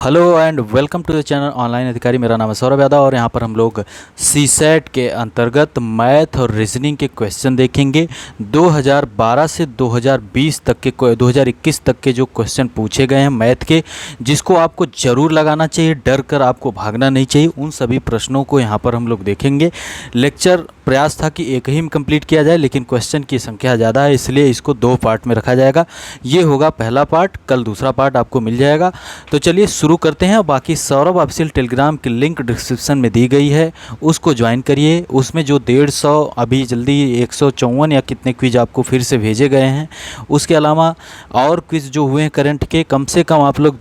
Hello and welcome to the channel online Adhikari. मेरा नाम है सौरभ यादव और यहाँ पर हम लोग सीसेट के अंतर्गत मैथ और रीजनिंग के क्वेश्चन देखेंगे। 2012 से 2020 तक के 2021 तक के जो क्वेश्चन पूछे गए हैं मैथ के, जिसको आपको ज़रूर लगाना चाहिए, डर कर आपको भागना नहीं चाहिए, उन सभी प्रश्नों को यहाँ पर हम लोग देखेंगे। लेक्चर प्रयास था कि एक ही में कंप्लीट किया जाए, लेकिन क्वेश्चन की संख्या ज़्यादा है, इसलिए इसको 2 पार्ट में रखा जाएगा। ये होगा पहला पार्ट, कल दूसरा पार्ट आपको मिल जाएगा। तो चलिए शुरू करते हैं। बाकी सौरभ ऑफिशियल टेलीग्राम की लिंक डिस्क्रिप्शन में दी गई है, उसको ज्वाइन करिए। उसमें जो 150 अभी जल्दी 154 या कितने क्विज आपको फिर से भेजे गए हैं, उसके अलावा और क्विज जो हुए हैं करंट के, कम से कम आप लोग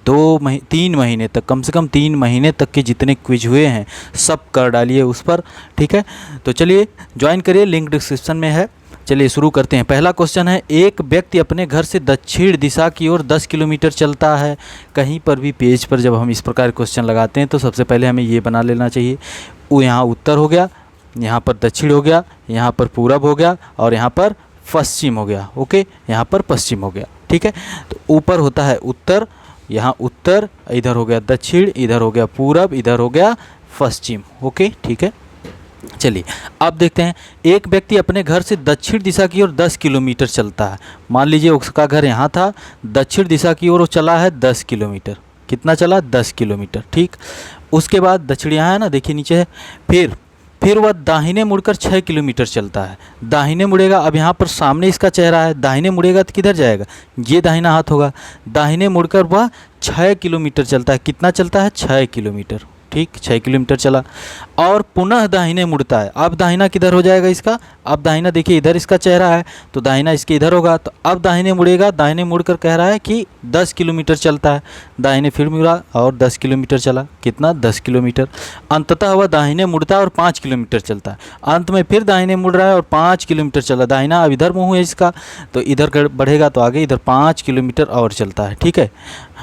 3 महीने तक, कम से कम 3 महीने तक के जितने क्विज हुए हैं सब कर डालिए उस पर, ठीक है। तो चलिए ज्वाइन करिए, लिंक डिस्क्रिप्शन में है। चलिए शुरू करते हैं। पहला क्वेश्चन है, एक व्यक्ति अपने घर से दक्षिण दिशा की ओर 10 किलोमीटर चलता है। कहीं पर भी पेज पर जब हम इस प्रकार क्वेश्चन लगाते हैं तो सबसे पहले हमें ये बना लेना चाहिए, वो यहाँ उत्तर हो गया, यहाँ पर दक्षिण हो गया, यहाँ पर पूरब हो गया और यहाँ पर पश्चिम हो गया। ओके, यहाँ पर पश्चिम हो गया, ठीक है। तो ऊपर होता है उत्तर, यहाँ उत्तर, इधर हो गया दक्षिण, इधर हो गया पूरब, इधर हो गया पश्चिम। ओके, ठीक है। चलिए अब देखते हैं, एक व्यक्ति अपने घर से दक्षिण दिशा की ओर 10 किलोमीटर चलता है। मान लीजिए उसका घर यहाँ था, दक्षिण दिशा की ओर वो चला है 10 किलोमीटर। कितना चला? 10 किलोमीटर, ठीक। उसके बाद दक्षिण यहाँ है ना, देखिए नीचे है। फिर वह दाहिने मुड़कर 6 किलोमीटर चलता है। दाहिने मुड़ेगा, अब यहाँ पर सामने इसका चेहरा है, दाहिने मुड़ेगा तो किधर जाएगा? ये दाहिना हाथ होगा। दाहिने मुड़कर वह 6 किलोमीटर चलता है। कितना चलता है? 6 किलोमीटर, ठीक। 6 किलोमीटर चला और पुनः दाहिने मुड़ता है। अब दाहिना किधर हो जाएगा इसका? अब दाहिना देखिए इधर इसका चेहरा है, तो दाहिना इसके इधर होगा। तो अब दाहिने मुड़ेगा, दाहिने मुड़कर कह रहा है कि 10 किलोमीटर चलता है। दाहिने फिर मुड़ा और 10 किलोमीटर चला। कितना? 10 किलोमीटर। अंततः वह दाहिने मुड़ता है और 5 किलोमीटर चलता है। अंत में फिर दाहिने मुड़ रहा है और 5 किलोमीटर चला। दाहिना अब इधर मुँह है इसका, तो इधर बढ़ेगा तो आगे इधर 5 किलोमीटर और चलता है, ठीक है।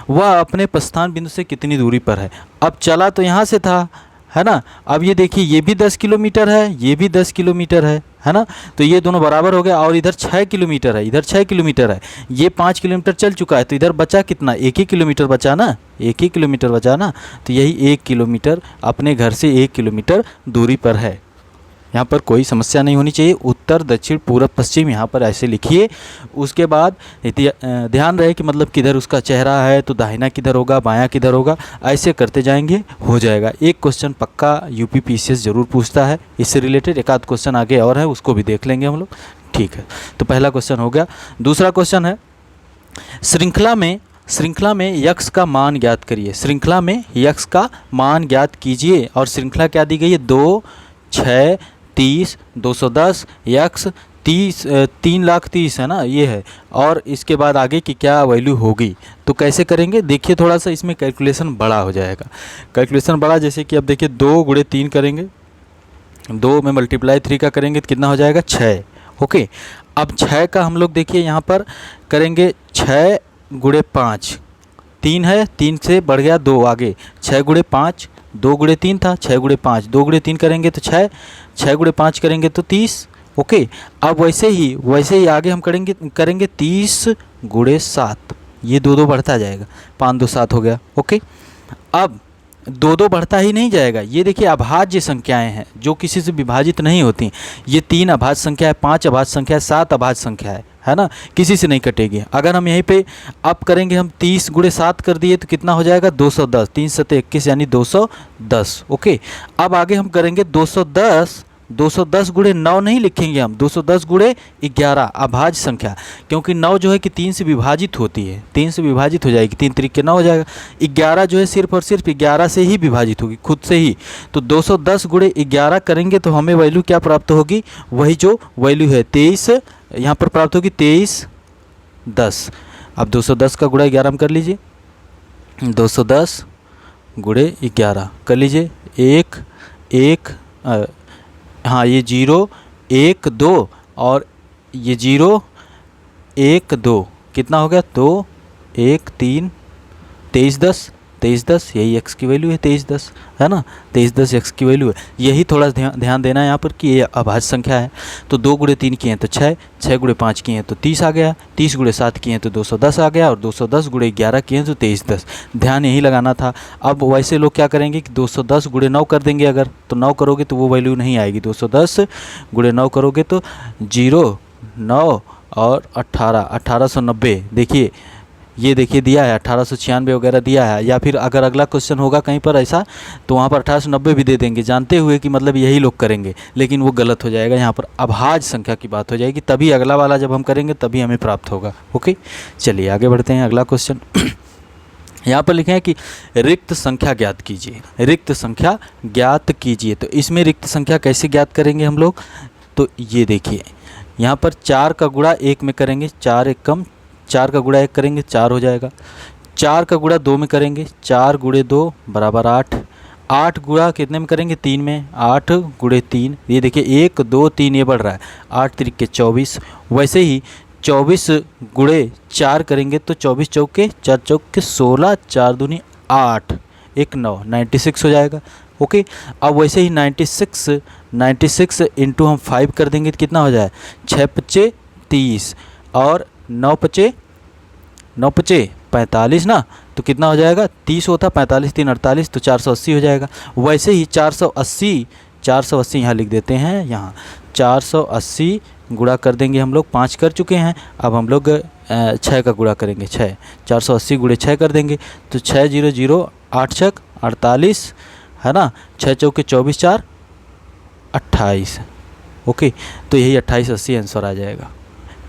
वह अपने प्रस्थान बिंदु से कितनी दूरी पर है? अब चला तो यहाँ से था, है ना। अब ये देखिए, ये भी 10 किलोमीटर है, ये भी 10 किलोमीटर है ना। तो ये दोनों बराबर हो गया और इधर 6 किलोमीटर है, इधर 6 किलोमीटर है। ये 5 किलोमीटर चल चुका है, तो इधर बचा कितना? 1 ही किलोमीटर बचा ना, 1 ही किलोमीटर बचा ना। तो यही 1 किलोमीटर अपने घर से 1 किलोमीटर दूरी पर है। यहाँ पर कोई समस्या नहीं होनी चाहिए। उत्तर, दक्षिण, पूरब, पश्चिम यहाँ पर ऐसे लिखिए। उसके बाद ध्यान रहे कि मतलब किधर उसका चेहरा है, तो दाहिना किधर होगा, बायां किधर होगा, ऐसे करते जाएंगे, हो जाएगा। एक क्वेश्चन पक्का यूपी पीसीएस ज़रूर पूछता है इससे रिलेटेड। एक आध क्वेश्चन आगे और है, उसको भी देख लेंगे हम लोग, ठीक है। तो पहला क्वेश्चन हो गया। दूसरा क्वेश्चन है, श्रृंखला में यक्स का मान ज्ञात करिए। श्रृंखला में यक्स का मान ज्ञात कीजिए और श्रृंखला क्या दी गई है? 2, 6, 30, 210, यक्स 3,30,000 है ना, ये है। और इसके बाद आगे की क्या वैल्यू होगी? तो कैसे करेंगे देखिए, थोड़ा सा इसमें कैलकुलेशन बड़ा हो जाएगा। कैलकुलेशन बड़ा, जैसे कि अब देखिए 2 गुणे 3 करेंगे, 2 में मल्टीप्लाई 3 का करेंगे तो कितना हो जाएगा? 6। ओके, अब 6 का हम लोग देखिए यहाँ पर करेंगे 6 गुणे 5, 3 है, 3 से बढ़ गया 2 आगे, 6 गुणे 5, 2 गुणे 3 था, 6 गुणे 5, 2 गुणे 3 करेंगे तो 6, 6 गुणे 5 करेंगे तो 30। ओके, अब वैसे ही आगे हम करेंगे 30 गुणे 7, ये 2 बढ़ता जाएगा, 5 2 7 हो गया। ओके, अब 2 बढ़ता ही नहीं जाएगा। ये देखिए अभाज्य संख्याएं हैं जो किसी से विभाजित नहीं होती। ये 3 अभाज्य संख्या है, 5 अभाज्य संख्या है, 7 अभाज्य संख्या है ना, किसी से नहीं कटेगी। अगर हम यहीं पे अब करेंगे, हम 30 गुणे 7 कर दिए तो कितना हो जाएगा? 210, 3 7 21 यानी 210। ओके, अब आगे हम करेंगे 210 गुणे 9 नहीं लिखेंगे हम, 210 गुणे 11 अभाज्य संख्या, क्योंकि 9 जो है कि 3 से विभाजित होती है, 3 से विभाजित हो जाएगी, 3 3 के 9 हो जाएगा। 11 जो है सिर्फ और सिर्फ 11 से ही विभाजित होगी, खुद से ही। तो 210 गुणे 11 करेंगे तो हमें वैल्यू क्या प्राप्त होगी? वही जो वैल्यू है 23 यहाँ पर प्राप्त होगी, 23 10। अब 210 का गुणा 11 कर लीजिए, 210 गुणे 11 कर लीजिए। 1 हाँ, ये 0 1 2 और ये 0 1 2 कितना हो गया? 2 1 3 23 10 2310, यही x की वैल्यू है 2310, है ना, 2310 x की वैल्यू है। यही थोड़ा ध्यान देना है यहाँ पर कि ये अभाज्य संख्या है। तो 2 गुणे 3 किए हैं तो 6, 6 गुणे 5 किए हैं तो 30 आ गया, 30 गुणे 7 किए हैं तो 210 आ गया, और 210 गुणे 11 किए हैं तो 2310। ध्यान यही लगाना था। अब वैसे लोग क्या करेंगे कि 210 गुणे 9 कर देंगे, अगर तो 9 करोगे तो वो वैल्यू नहीं आएगी। 210 गुणे 9 करोगे तो 0, 9 और 18, 1890। देखिए ये देखिए दिया है 1896 वगैरह दिया है, या फिर अगर अगला क्वेश्चन होगा कहीं पर ऐसा तो वहाँ पर 1890 भी दे देंगे, जानते हुए कि मतलब यही लोग करेंगे, लेकिन वो गलत हो जाएगा। यहाँ पर अभाज्य संख्या की बात हो जाएगी, तभी अगला वाला जब हम करेंगे तभी हमें प्राप्त होगा। ओके, चलिए आगे बढ़ते हैं। अगला क्वेश्चन यहाँ पर लिखे हैं कि रिक्त संख्या ज्ञात कीजिए, रिक्त संख्या ज्ञात कीजिए। तो इसमें रिक्त संख्या कैसे ज्ञात करेंगे हम लोग, तो ये देखिए यहाँ पर 4 का गुणा 1 में करेंगे, 4 एक कम, 4 का गुणा 1 करेंगे 4 हो जाएगा। 4 का गुणा 2 में करेंगे, 4 गुणे 2 बराबर 8, 8 गुणा कितने में करेंगे 3 में, 8 गुणे 3, ये देखिए 1 2 3 ये बढ़ रहा है, 8 त्रिक 24। वैसे ही 24 गुणे 4 करेंगे तो 24 चौके 4 चौके 16, 4 दूनी 8, 1 9, 96 हो जाएगा। ओके, अब वैसे ही 96 इंटू हम 5 कर देंगे तो कितना हो जाए, 6 पच्चे 30 और 9 पच्चे 45 ना, तो कितना हो जाएगा 30 होता, 45 3 48, तो 480 हो जाएगा। वैसे ही 480 यहाँ लिख देते हैं, यहाँ 480 गुणा कर देंगे हम लोग, 5 कर चुके हैं, अब हम लोग 6 का गुणा करेंगे, 6 480 गुणे 6 कर देंगे तो 6 0 0 8 6 48, है ना, 6 चौके 24 4 28। ओके, तो यही 2880 आंसर आ जाएगा।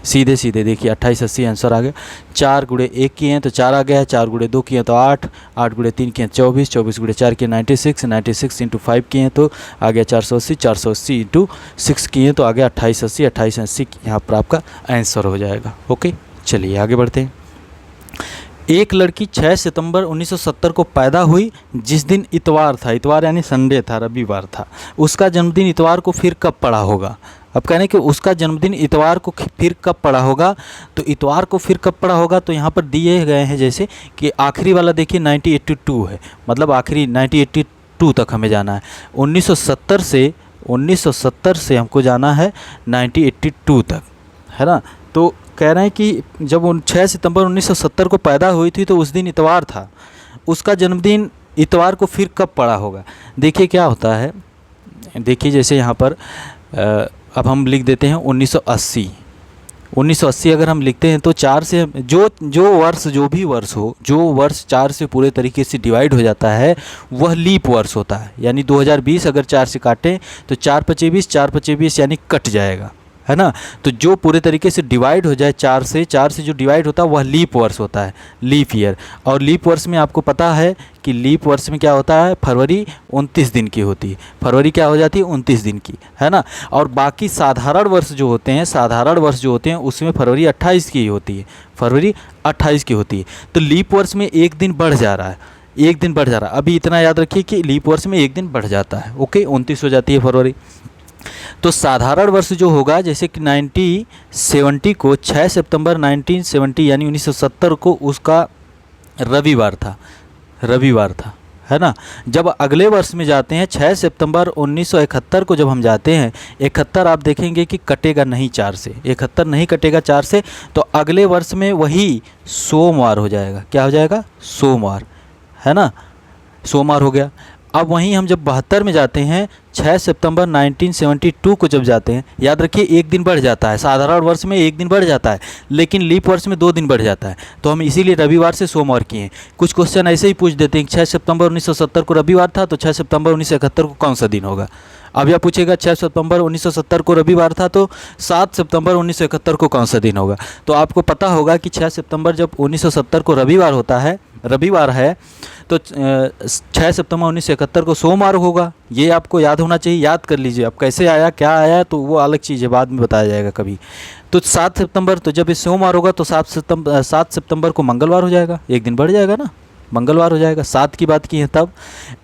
सीधे सीधे देखिए 2880 आंसर आ गया। 4 गुणे 1 किए हैं तो 4 आ गया है, 4 गुणे 2 किए हैं तो 8, 8 गुणे 3 किए हैं 24, 24 गुणे 4 किए 96, 96 इंटू 5 किए हैं तो आ गया 480, 480 इंटू 6 किए हैं तो आ गया 2880, 2880 यहाँ पर आपका आंसर हो जाएगा। ओके, चलिए आगे बढ़ते हैं। एक लड़की 6 सितंबर 1970 को पैदा हुई, जिस दिन इतवार था, इतवार यानी संडे था, रविवार था। उसका जन्मदिन इतवार को फिर कब पड़ा होगा। अब कहने कि उसका जन्मदिन इतवार को फिर कब पड़ा होगा, तो इतवार को फिर कब पड़ा होगा, तो यहाँ पर दिए गए हैं जैसे कि आखिरी वाला देखिए 1982 है, मतलब आखिरी 1982 तक हमें जाना है। 1970 से हमको जाना है 1982 तक, है ना। तो कह रहे हैं कि जब 6 सितंबर 1970 को पैदा हुई थी तो उस दिन इतवार था, उसका जन्मदिन इतवार को फिर कब पड़ा होगा। देखिए क्या होता है, देखिए जैसे यहाँ पर अब हम लिख देते हैं 1980 अगर हम लिखते हैं तो 4 से जो वर्ष जो भी वर्ष हो, जो वर्ष 4 से पूरे तरीके से डिवाइड हो जाता है वह लीप वर्ष होता है। यानी 2020 अगर 4 से काटें तो 4 पचे 20, 4 पचे 20 यानी कट जाएगा, है ना। तो जो पूरे तरीके से डिवाइड हो जाए 4 से जो डिवाइड होता है वह लीप वर्ष होता है, लीप ईयर। और लीप वर्ष में आपको पता है कि लीप वर्ष में क्या होता है, फरवरी 29 दिन की होती है, फरवरी क्या हो जाती है 29 दिन की, है ना। और बाकी साधारण वर्ष जो होते हैं उसमें फरवरी 28 की होती है, फरवरी 28 की होती है। तो लीप वर्ष में एक दिन बढ़ जा रहा है, एक दिन बढ़ जा रहा है। अभी इतना याद रखिए कि लीप वर्ष में एक दिन बढ़ जाता है। ओके, 29 हो जाती है फरवरी। तो साधारण वर्ष जो होगा, जैसे कि 1970 को 6 सितंबर 1970 यानी 1970 को उसका रविवार था, है ना। जब अगले वर्ष में जाते हैं 6 सितंबर 1971 को जब हम जाते हैं, 71 आप देखेंगे कि कटेगा नहीं 4 से, 71 नहीं कटेगा 4 से, तो अगले वर्ष में वही सोमवार हो जाएगा। क्या हो जाएगा, सोमवार, है ना, सोमवार हो गया। अब वहीं हम जब 72 में जाते हैं, 6 सितंबर 1972 को जब जाते हैं, याद रखिए एक दिन बढ़ जाता है, साधारण वर्ष में एक दिन बढ़ जाता है, लेकिन लीप वर्ष में 2 दिन बढ़ जाता है। तो हम इसीलिए रविवार से सोमवार किए हैं। कुछ क्वेश्चन ऐसे ही पूछ देते हैं कि 6 सितंबर 1970 को रविवार था, तो 6 सितंबर 1971 को कौन सा दिन होगा। अब यह पूछेगा 6 सितंबर 1970 को रविवार था, तो 7 सितंबर 1971 को कौन सा दिन होगा। तो आपको पता होगा कि 6 सितंबर जब 1970 को रविवार होता है, रविवार है, तो 6 सितंबर 1971 को सोमवार होगा। ये आपको याद होना चाहिए, याद कर लीजिए। अब कैसे आया क्या आया तो वो अलग चीज़ है, बाद में बताया जाएगा कभी। तो 7 सितंबर, तो जब ये सोमवार होगा तो 7 सितंबर को मंगलवार हो जाएगा, एक दिन बढ़ जाएगा ना, मंगलवार हो जाएगा। 7 की बात की है तब।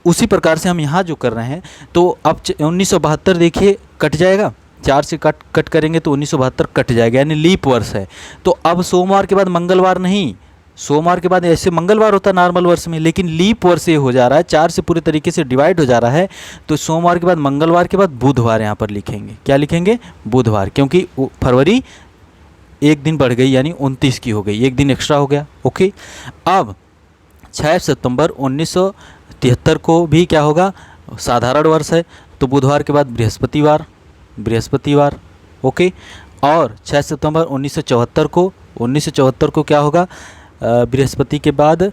उसी प्रकार से हम यहाँ जो कर रहे हैं, तो अब 1972 देखिए कट जाएगा, 4 से कट करेंगे तो 1972 कट जाएगा, यानी लीप वर्ष है। तो अब सोमवार के बाद मंगलवार नहीं, सोमवार के बाद ऐसे मंगलवार होता है नॉर्मल वर्ष में, लेकिन लीप वर्ष ये हो जा रहा है, 4 से पूरे तरीके से डिवाइड हो जा रहा है। तो सोमवार के बाद मंगलवार के बाद बुधवार यहाँ पर लिखेंगे। क्या लिखेंगे? बुधवार, क्योंकि फरवरी एक दिन बढ़ गई यानी 29 की हो गई, एक दिन एक्स्ट्रा हो गया। ओके, अब 6 सितंबर 1973 को भी क्या होगा? साधारण वर्ष है, तो बुधवार के बाद बृहस्पतिवार। ओके, और 6 सितंबर 1974 को क्या होगा? बृहस्पति के बाद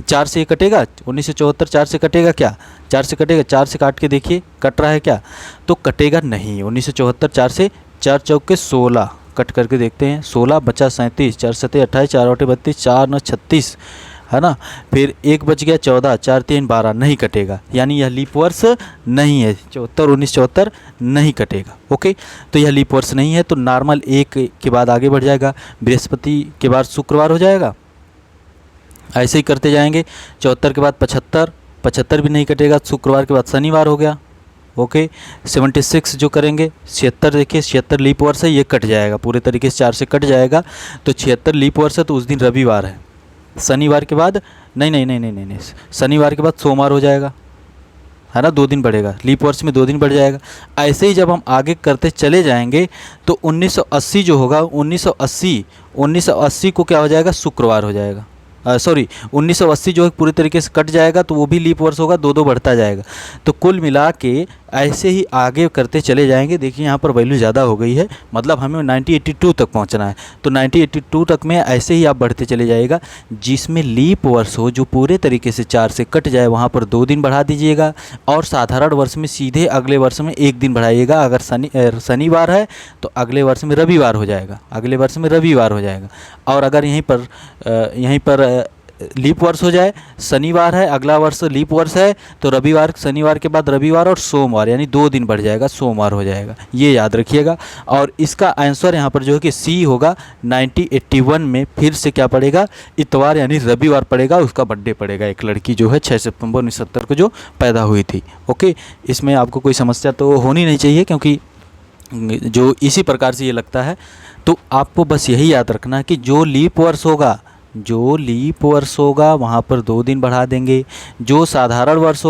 4 से कटेगा, 1974 4 से कटेगा क्या? 4 से कटेगा, 4 से काट के देखिए कट रहा है क्या? तो कटेगा नहीं। 1974 4 से 4 चौके 16 कट करके देखते हैं, 16 बचा 37, 4 सत्ते 28, 4 आठे 32, 4 9 36, है ना। फिर 1 बच गया 14, 4 3 12, नहीं कटेगा, यानी यह लीप वर्ष नहीं है। 1974 नहीं कटेगा। ओके, तो यह लीप वर्ष नहीं है, तो नॉर्मल 1 के बाद आगे बढ़ जाएगा, बृहस्पति के बाद शुक्रवार हो जाएगा, ऐसे ही करते जाएंगे। 74 के बाद 75 भी नहीं कटेगा, शुक्रवार के बाद शनिवार हो गया। ओके, 76 जो करेंगे, 76 देखिए 76 लीप वर्ष है, ये कट जाएगा पूरे तरीके से, 4 से कट जाएगा, तो 76 लीप वर्ष है, तो उस दिन रविवार है। शनिवार के बाद नहीं, शनिवार के बाद सोमवार हो जाएगा, है ना, 2 दिन बढ़ेगा, लीप वर्ष में 2 दिन बढ़ जाएगा। ऐसे ही जब हम आगे करते चले जाएंगे तो 1980 जो होगा, 1980 को क्या हो जाएगा? शुक्रवार हो जाएगा। 1980 जो है पूरी तरीके से कट जाएगा, तो वो भी लीप वर्ष होगा, 2 बढ़ता जाएगा। तो कुल मिला के ऐसे ही आगे करते चले जाएंगे। देखिए यहाँ पर वैल्यू ज़्यादा हो गई है, मतलब हमें 1982 तक पहुँचना है, तो 1982 तक में ऐसे ही आप बढ़ते चले जाइएगा। जिसमें लीप वर्ष हो, जो पूरे तरीके से 4 से कट जाए, वहाँ पर 2 दिन बढ़ा दीजिएगा, और साधारण वर्ष में सीधे अगले वर्ष में 1 दिन बढ़ाइएगा। अगर शनिवार है तो अगले वर्ष में रविवार हो जाएगा, और अगर यहीं पर लीप वर्ष हो जाए, शनिवार है, अगला वर्ष लीप वर्ष है, तो रविवार, शनिवार के बाद रविवार और सोमवार, यानी 2 दिन बढ़ जाएगा, सोमवार हो जाएगा, ये याद रखिएगा। और इसका आंसर यहाँ पर जो है कि सी होगा। 1981 में फिर से क्या पड़ेगा? इतवार यानी रविवार पड़ेगा, उसका बर्थडे पड़ेगा। एक लड़की जो है 6 सितंबर 1970 को जो पैदा हुई थी। ओके, इसमें आपको कोई समस्या तो होनी नहीं चाहिए, क्योंकि जो इसी प्रकार से ये लगता है। तो आपको बस यही याद रखना है कि जो लीप वर्ष होगा वहाँ पर 2 दिन बढ़ा देंगे। जो साधारण वर्ष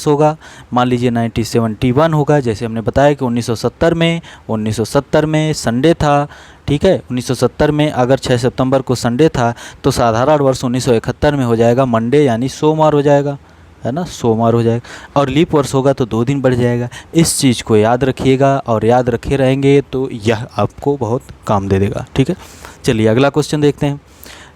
होगा, मान लीजिए 1971 होगा, जैसे हमने बताया कि 1970 में संडे था, ठीक है। 1970 में अगर 6 सितंबर को संडे था, तो साधारण वर्ष 1971 में हो जाएगा मंडे, यानी सोमवार हो जाएगा, है ना, सोमवार हो जाएगा। और लीप वर्ष होगा तो 2 दिन बढ़ जाएगा। इस चीज़ को याद रखिएगा, और याद रखे रहेंगे तो यह आपको बहुत काम दे देगा, ठीक है। चलिए अगला क्वेश्चन देखते हैं।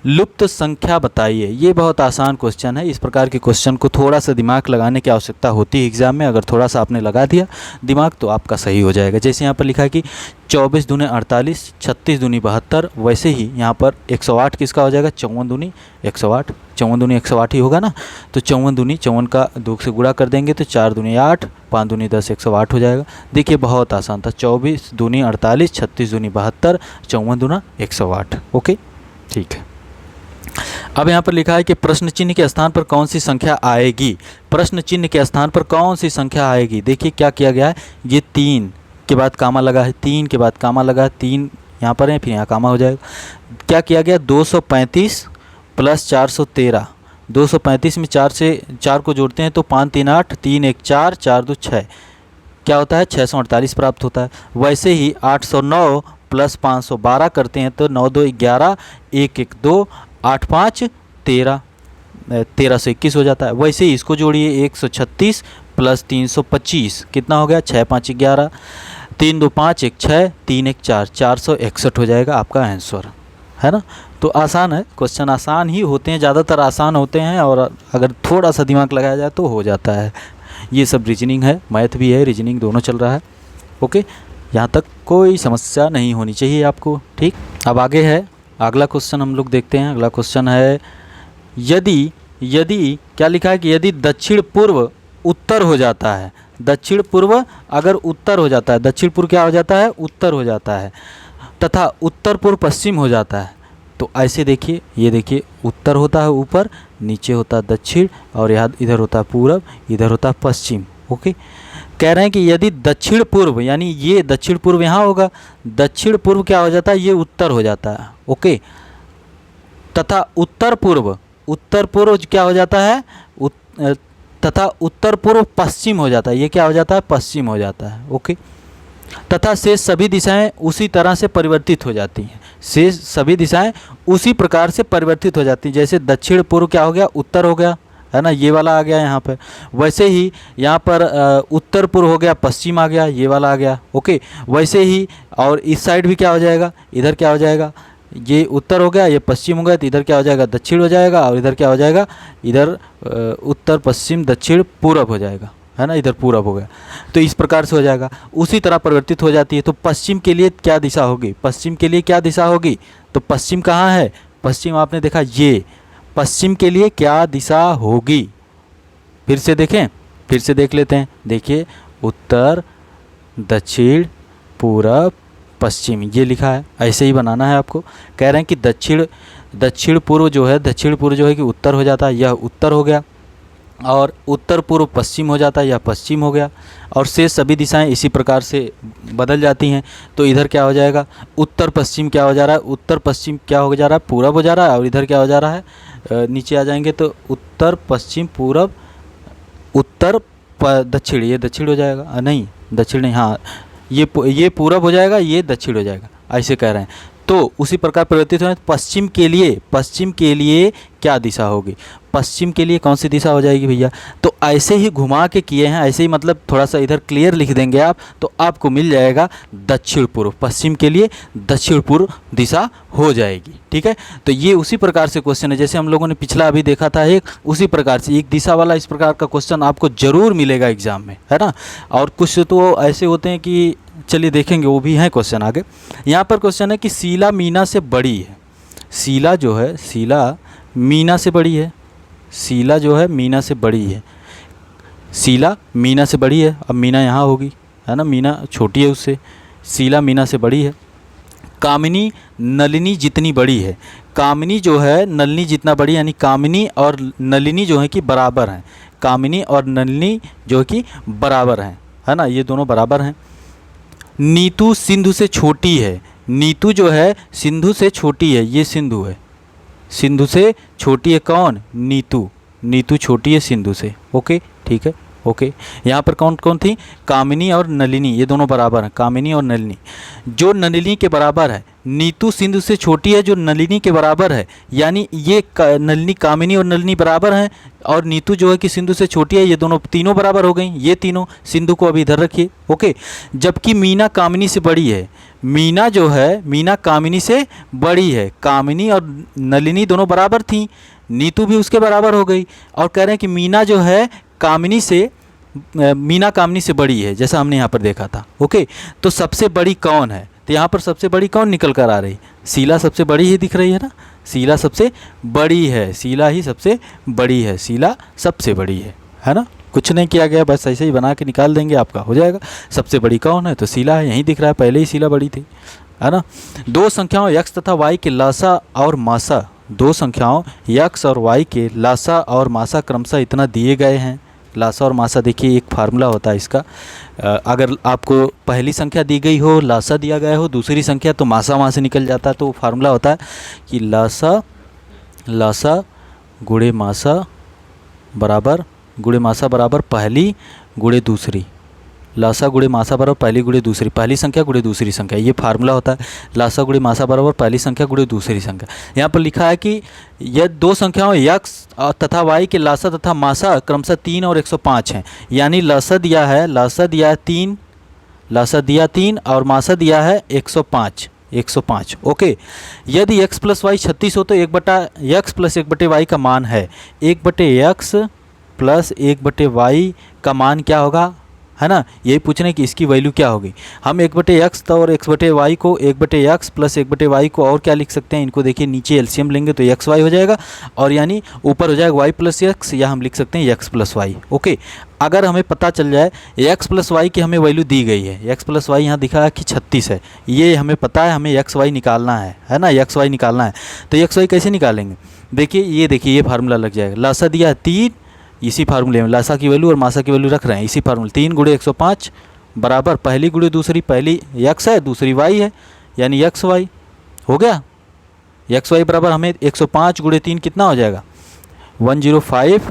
लुप्त संख्या बताइए। ये बहुत आसान क्वेश्चन है। इस प्रकार के क्वेश्चन को थोड़ा सा दिमाग लगाने की आवश्यकता होती है एग्जाम में। अगर थोड़ा सा आपने लगा दिया दिमाग तो आपका सही हो जाएगा। जैसे यहाँ पर लिखा है कि 24 दूनी 48, 36 दूनी 72, वैसे ही यहाँ पर 108 किसका हो जाएगा? 54 दूनी 108, 54 दूनी 108 ही होगा ना। तो 54 दूनी 54 का 2 से गुणा कर देंगे तो 4 दूनी 8, 5 दूनी 10, 108 हो जाएगा। देखिए बहुत आसान था। 24 दूनी 48, 36 दूनी 72, 54 दूना 108। ओके ठीक है। अब यहाँ पर लिखा है कि प्रश्न चिन्ह के स्थान पर कौन सी संख्या आएगी। प्रश्न चिन्ह के स्थान पर कौन सी संख्या आएगी। देखिए क्या किया गया है, ये 3 के बाद कामा लगा है, 3 के बाद कामा लगा है, 3 यहाँ पर है, फिर यहाँ कामा हो जाएगा। क्या किया गया, 235 प्लस 413, 235 में 4 को जोड़ते हैं तो 5 3 8, 3 1 4, 4 2 6, क्या होता है 648 प्राप्त होता है। वैसे ही 809 प्लस 512 करते हैं तो 9 2 11, 1 1 2, 8 5 13, 1321 हो जाता है। वैसे ही इसको जोड़िए, 136 प्लस 325 कितना हो गया, 6 5 11, 3 2 5 1 6, 3 1 4, 461 हो जाएगा आपका आंसर, है ना। तो आसान है, क्वेश्चन आसान ही होते हैं, ज़्यादातर आसान होते हैं, और अगर थोड़ा सा दिमाग लगाया जाए तो हो जाता है। ये सब रीजनिंग है, मैथ भी है, रीजनिंग दोनों चल रहा है। ओके, यहाँ तक कोई समस्या नहीं होनी चाहिए आपको, ठीक। अब आगे है अगला क्वेश्चन, हम लोग देखते हैं। अगला क्वेश्चन है, यदि क्या लिखा है कि यदि दक्षिण पूर्व उत्तर हो जाता है, दक्षिण पूर्व अगर उत्तर हो जाता है, दक्षिण पूर्व क्या हो जाता है, उत्तर हो जाता है, तथा उत्तर पूर्व पश्चिम हो जाता है, तो ऐसे देखिए, ये देखिए उत्तर होता है ऊपर, नीचे होता है दक्षिण, और यहाँ इधर होता है पूरब, इधर होता है पश्चिम। ओके, कह रहे हैं कि यदि दक्षिण पूर्व, यानी ये दक्षिण पूर्व यहाँ होगा, दक्षिण पूर्व क्या हो जाता है, ये उत्तर हो जाता है। ओके, तथा उत्तर पूर्व, उत्तर पूर्व क्या हो जाता है, तथा उत्तर पूर्व पश्चिम हो जाता है, ये क्या हो जाता है, पश्चिम हो जाता है। ओके, तथा शेष सभी दिशाएं उसी तरह से परिवर्तित हो जाती हैं, शेष सभी दिशाएं उसी प्रकार से परिवर्तित हो जाती हैं। जैसे दक्षिण पूर्व क्या हो गया, उत्तर हो गया, है ना, ये वाला आ गया यहाँ पे। वैसे ही यहाँ पर उत्तर पूर्व हो गया, पश्चिम आ गया, ये वाला आ गया। ओके, वैसे ही और इस साइड भी क्या हो जाएगा, इधर क्या हो जाएगा, ये उत्तर हो गया, ये पश्चिम हो गया, तो इधर क्या हो जाएगा, दक्षिण हो जाएगा, और इधर क्या हो जाएगा, इधर उत्तर पश्चिम दक्षिण पूरब हो जाएगा, है ना, इधर पूरब हो गया। तो इस प्रकार से हो जाएगा, उसी तरह परिवर्तित हो जाती है। तो पश्चिम के लिए क्या दिशा होगी, पश्चिम के लिए क्या दिशा होगी, तो पश्चिम कहाँ है, पश्चिम आपने देखा, ये पश्चिम के लिए क्या दिशा होगी, फिर से देखें, फिर से देख लेते हैं। देखिए, उत्तर दक्षिण पूरब पश्चिम, ये लिखा है, ऐसे ही बनाना है आपको। कह रहे हैं कि दक्षिण पूर्व जो है, दक्षिण पूर्व जो है कि उत्तर हो जाता है, यह उत्तर हो गया, और उत्तर पूर्व पश्चिम हो जाता है, यह पश्चिम हो गया, और शेष सभी दिशाएं इसी प्रकार से बदल जाती हैं। तो इधर क्या हो जाएगा, उत्तर पश्चिम क्या हो जा रहा है, उत्तर पश्चिम क्या हो जा रहा है, पूरब हो जा रहा है, और इधर क्या हो जा रहा है, नीचे आ जाएंगे तो उत्तर पश्चिम पूरब उत्तर दक्षिण, ये दक्षिण हो जाएगा, नहीं दक्षिण नहीं, हाँ ये पूरब हो जाएगा, ये दक्षिण हो जाएगा, ऐसे कह रहे हैं। तो उसी प्रकार परिवर्तित हो, पश्चिम के लिए क्या दिशा होगी, पश्चिम के लिए कौन सी दिशा हो जाएगी भैया, तो ऐसे ही घुमा के किए हैं, ऐसे ही मतलब थोड़ा सा इधर क्लियर लिख देंगे आप, तो आपको मिल जाएगा दक्षिण पूर्व, पश्चिम के लिए दक्षिण पूर्व दिशा हो जाएगी। ठीक है, तो ये उसी प्रकार से क्वेश्चन है, जैसे हम लोगों ने पिछला अभी देखा था एक, उसी प्रकार से एक दिशा वाला इस प्रकार का क्वेश्चन आपको जरूर मिलेगा एग्जाम में, है ना। और कुछ तो ऐसे होते हैं कि चलिए देखेंगे, वो भी हैं क्वेश्चन आगे। यहाँ पर क्वेश्चन है कि शीला मीना से बड़ी है, शीला जो है, शीला मीना से बड़ी है, शीला जो है मीना से बड़ी है, शीला मीना से बड़ी है, अब मीना यहाँ होगी, है ना, मीना छोटी है उससे, शीला मीना से बड़ी है। कामिनी नलिनी जितनी बड़ी है, कामिनी जो है नलिनी जितना बड़ी, यानी कामिनी और नलिनी जो है कि बराबर हैं, कामिनी और नलिनी जो है कि बराबर हैं, है ना, ये दोनों बराबर हैं। नीतू सिंधु से छोटी है, नीतू जो है सिंधु से छोटी है, ये सिंधु है, सिंधु से छोटी है कौन, नीतू, नीतू छोटी है सिंधु से। ओके, ठीक है, ओके। यहाँ पर कौन कौन थी, कामिनी और नलिनी, ये दोनों बराबर हैं, कामिनी और नलिनी। जो नलिनी के बराबर है, नीतू सिंधु से छोटी है जो नलिनी के बराबर है, यानी ये नलिनी, कामिनी और नलिनी बराबर हैं, और नीतू जो है कि सिंधु से छोटी है, ये दोनों तीनों बराबर हो गई, ये तीनों। सिंधु को अभी इधर रखिए, ओके। जबकि मीना कामिनी से बड़ी है, मीना जो है, मीना कामिनी से बड़ी है, कामिनी और नलिनी दोनों बराबर थी, नीतू भी उसके बराबर हो गई, और कह रहे हैं कि मीना जो है कामिनी से, मीना कामिनी से बड़ी है, जैसा हमने यहाँ पर देखा था। ओके, तो सबसे बड़ी कौन है, तो यहाँ पर सबसे बड़ी कौन निकल कर आ रही, शीला सबसे बड़ी ही दिख रही है ना, शीला सबसे बड़ी है, शीला ही सबसे बड़ी है, शीला सबसे बड़ी है ना। कुछ नहीं किया गया, बस ऐसे ही बना के निकाल देंगे, आपका हो जाएगा। सबसे बड़ी कौन है, तो शीला है, यहीं दिख रहा है, पहले ही शीला बड़ी थी, है ना। दो संख्याओं x तथा y के लासा और मासा, दो संख्याओं x और y के लासा और मासा क्रमशः इतना दिए गए हैं। लासा और मासा देखिए, एक फार्मूला होता है इसका, अगर आपको पहली संख्या दी गई हो, लासा दिया गया हो, दूसरी संख्या, तो मासा वहाँ से निकल जाता है। तो फार्मूला होता है कि लासा गुणे मासा बराबर, गुणे मासा बराबर पहली गुणे दूसरी, लासा गुणे मासा बराबर पहली गुणे दूसरी, पहली संख्या गुणे दूसरी संख्या, ये फार्मूला होता है। लासा गुणे मासा बराबर पहली संख्या गुणे दूसरी संख्या। यहाँ पर लिखा है कि यह दो संख्याओं x तथा y के लासा तथा मासा क्रमशः 3 और 105 हैं, यानी लासा दिया है 3, लासा दिया 3 और मासा दिया है 105। ओके, यदि x प्लस वाई 36 हो तो 1/x प्लस 1/y का मान है, 1/x प्लस 1/y का मान क्या होगा, है ना। यही पूछना है कि इसकी वैल्यू क्या होगी। हम 1/x और 1/y को 1/x प्लस 1/y को और क्या लिख सकते हैं, इनको देखिए नीचे एलसीएम लेंगे तो xy हो जाएगा, और यानी ऊपर हो जाएगा y प्लस x, या हम लिख सकते हैं x प्लस वाई। ओके, अगर हमें पता चल जाए x प्लस वाई की हमें वैल्यू दी गई है, x प्लस वाई यहाँ दिखा है कि 36 है, ये हमें पता है, हमें xy निकालना है ना, xy निकालना है। तो xy कैसे निकालेंगे, देखिए ये फार्मूला लग जाएगा, लासा दिया 3, इसी फार्मूले में लासा की वैल्यू और मासा की वैल्यू रख रहे हैं, इसी फार्मूले 3 गुणे 105 बराबर पहली गुणे दूसरी, पहली x है दूसरी y है, यानी xy हो गया। एक्स वाई बराबर हमें 105 गुणे 3 कितना हो जाएगा 105,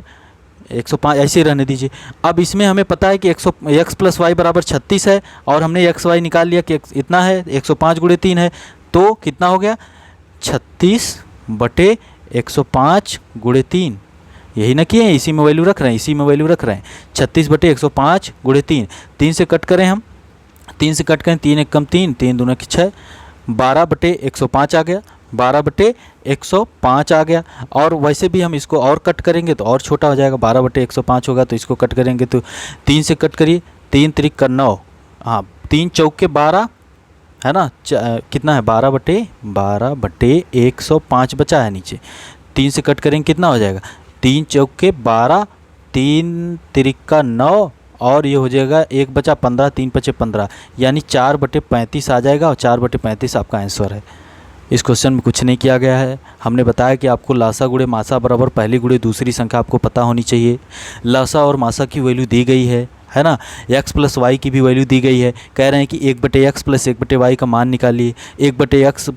105 ऐसे ही रहने दीजिए। अब इसमें हमें पता है कि एक्स प्लस वाई बराबर 36 है और हमने एक्स वाई निकाल लिया कि इतना है 105 गुणे 3 है, तो कितना हो गया 36/105 गुणे 3। यही ना किए, इसी में वैल्यू रख रहे हैं, इसी में वैल्यू रख रहे हैं 36/105 गुणे 3। 3 से कट करें हम, 3 से कट करें, 3 एक कम 3, 3 दूना की 6, 12/105 आ गया, 12/105 आ गया। और वैसे भी हम इसको और कट करेंगे तो और छोटा हो जाएगा, 12/105 होगा तो इसको कट करेंगे तो 3 से कट करिए, 3 त्रिक का 9, हाँ 3 चौके 12 है ना, कितना है 12/105 बचा है नीचे, 3 से कट करेंगे कितना हो जाएगा 3 चौके 12, 3 त्रिक का 9 और ये हो जाएगा 1 बचा 15, 3 बचे 15, यानी 4/35 आ जाएगा और 4/35 आपका आंसर है। इस क्वेश्चन में कुछ नहीं किया गया है। हमने बताया कि आपको लासा गुणे मासा बराबर पहली गुणे दूसरी संख्या आपको पता होनी चाहिए। लासा और मासा की वैल्यू दी गई है ना, x प्लस वाई की भी वैल्यू दी गई है। कह रहे हैं कि 1/x प्लस 1/y का मान निकालिए। 1/x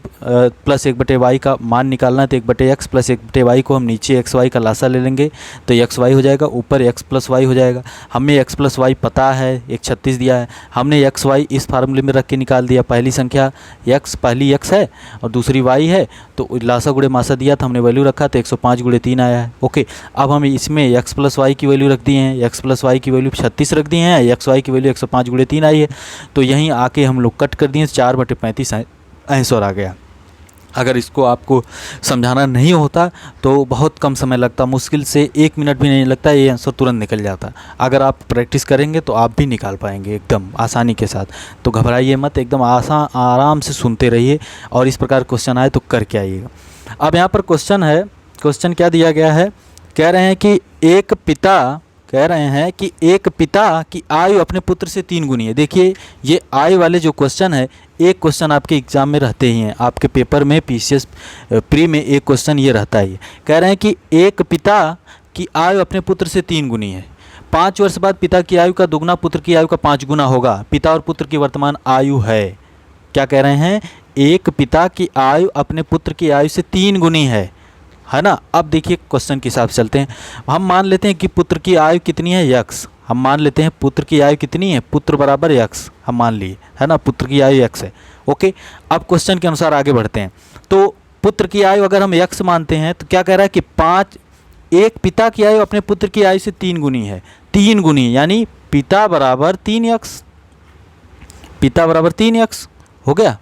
प्लस 1/y का मान निकालना है तो 1/x प्लस 1/y को हम नीचे xy का लासा ले लेंगे तो xy हो जाएगा, ऊपर x प्लस वाई हो जाएगा। हमें x प्लस वाई पता है, एक 36 दिया है, हमने xy इस फार्मूले में रख के निकाल दिया। पहली संख्या x, पहली x है और दूसरी y है, तो लासा गुणे मासा दिया था, हमने वैल्यू रखा तो 105 गुणे 3 आया है। ओके, अब हम इसमें x प्लस वाई की वैल्यू रख दिए हैं, x प्लस वाई की वैल्यू 36 रख दिए हैं, एक्स वाई की वैल्यू 105 गुणे 3 आई है, तो यहीं आके हम लोग कट कर दिए, 4/35 आंसर आ गया। अगर इसको आपको समझाना नहीं होता तो बहुत कम समय लगता, मुश्किल से 1 मिनट भी नहीं लगता, ये आंसर तुरंत निकल जाता। अगर आप प्रैक्टिस करेंगे तो आप भी निकाल पाएंगे एकदम आसानी के साथ। तो घबराइए मत, एकदम आराम से सुनते रहिए और इस प्रकार क्वेश्चन आए तो करके आइएगा। अब यहाँ पर क्वेश्चन है, क्वेश्चन क्या दिया गया है, कह रहे हैं कि एक पिता की आयु अपने पुत्र से 3 गुनी है। देखिए ये आयु वाले जो क्वेश्चन है, एक क्वेश्चन आपके एग्जाम में रहते ही हैं, आपके पेपर में पीसीएस प्री में एक क्वेश्चन ये रहता ही है। कह रहे हैं कि एक पिता की आयु अपने पुत्र से 3 गुनी है, 5 वर्ष बाद पिता की आयु का दुगना पुत्र की आयु का 5 गुना होगा। पिता और पुत्र की वर्तमान आयु है, क्या कह रहे हैं, एक पिता की आयु अपने पुत्र की आयु से 3 गुनी है ना। अब देखिए क्वेश्चन के हिसाब से चलते हैं। हम मान लेते हैं कि पुत्र की आयु कितनी है x, हम मान लेते हैं पुत्र की आयु कितनी है, पुत्र बराबर x हम मान लिए, है ना, पुत्र की आयु x है। ओके, अब क्वेश्चन के अनुसार आगे बढ़ते हैं। तो पुत्र की आयु अगर हम x मानते हैं तो क्या कह रहा है कि एक पिता की आयु अपने पुत्र की आयु से 3 गुनी है, 3 गुनी यानी पिता बराबर 3x, पिता बराबर 3x हो गया।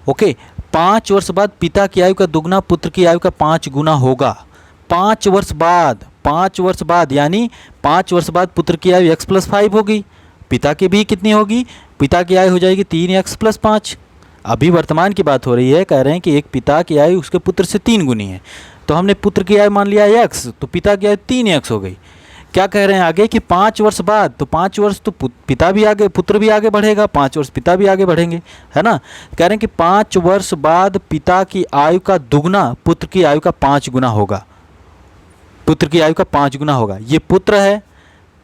ओके, 5 वर्ष बाद पिता की आयु का दुगना पुत्र की आयु का 5 गुना होगा। 5 वर्ष बाद, 5 वर्ष बाद यानी 5 वर्ष बाद पुत्र की आयु x प्लस 5 होगी, पिता की भी कितनी होगी, पिता की आयु हो जाएगी 3x प्लस 5। अभी वर्तमान की बात हो रही है, कह रहे हैं कि एक पिता की आयु उसके पुत्र से 3 गुनी है, तो हमने पुत्र की आयु मान लिया x, तो पिता की आयु 3x हो गई। क्या कह रहे हैं आगे कि 5 वर्ष बाद, तो 5 वर्ष तो पिता भी आगे, पुत्र भी आगे बढ़ेगा, 5 वर्ष पिता भी आगे बढ़ेंगे, है ना। कह रहे हैं कि 5 वर्ष बाद पिता की आयु का दुगना पुत्र की आयु का 5 गुना होगा, पुत्र की आयु का 5 गुना होगा। ये पुत्र है,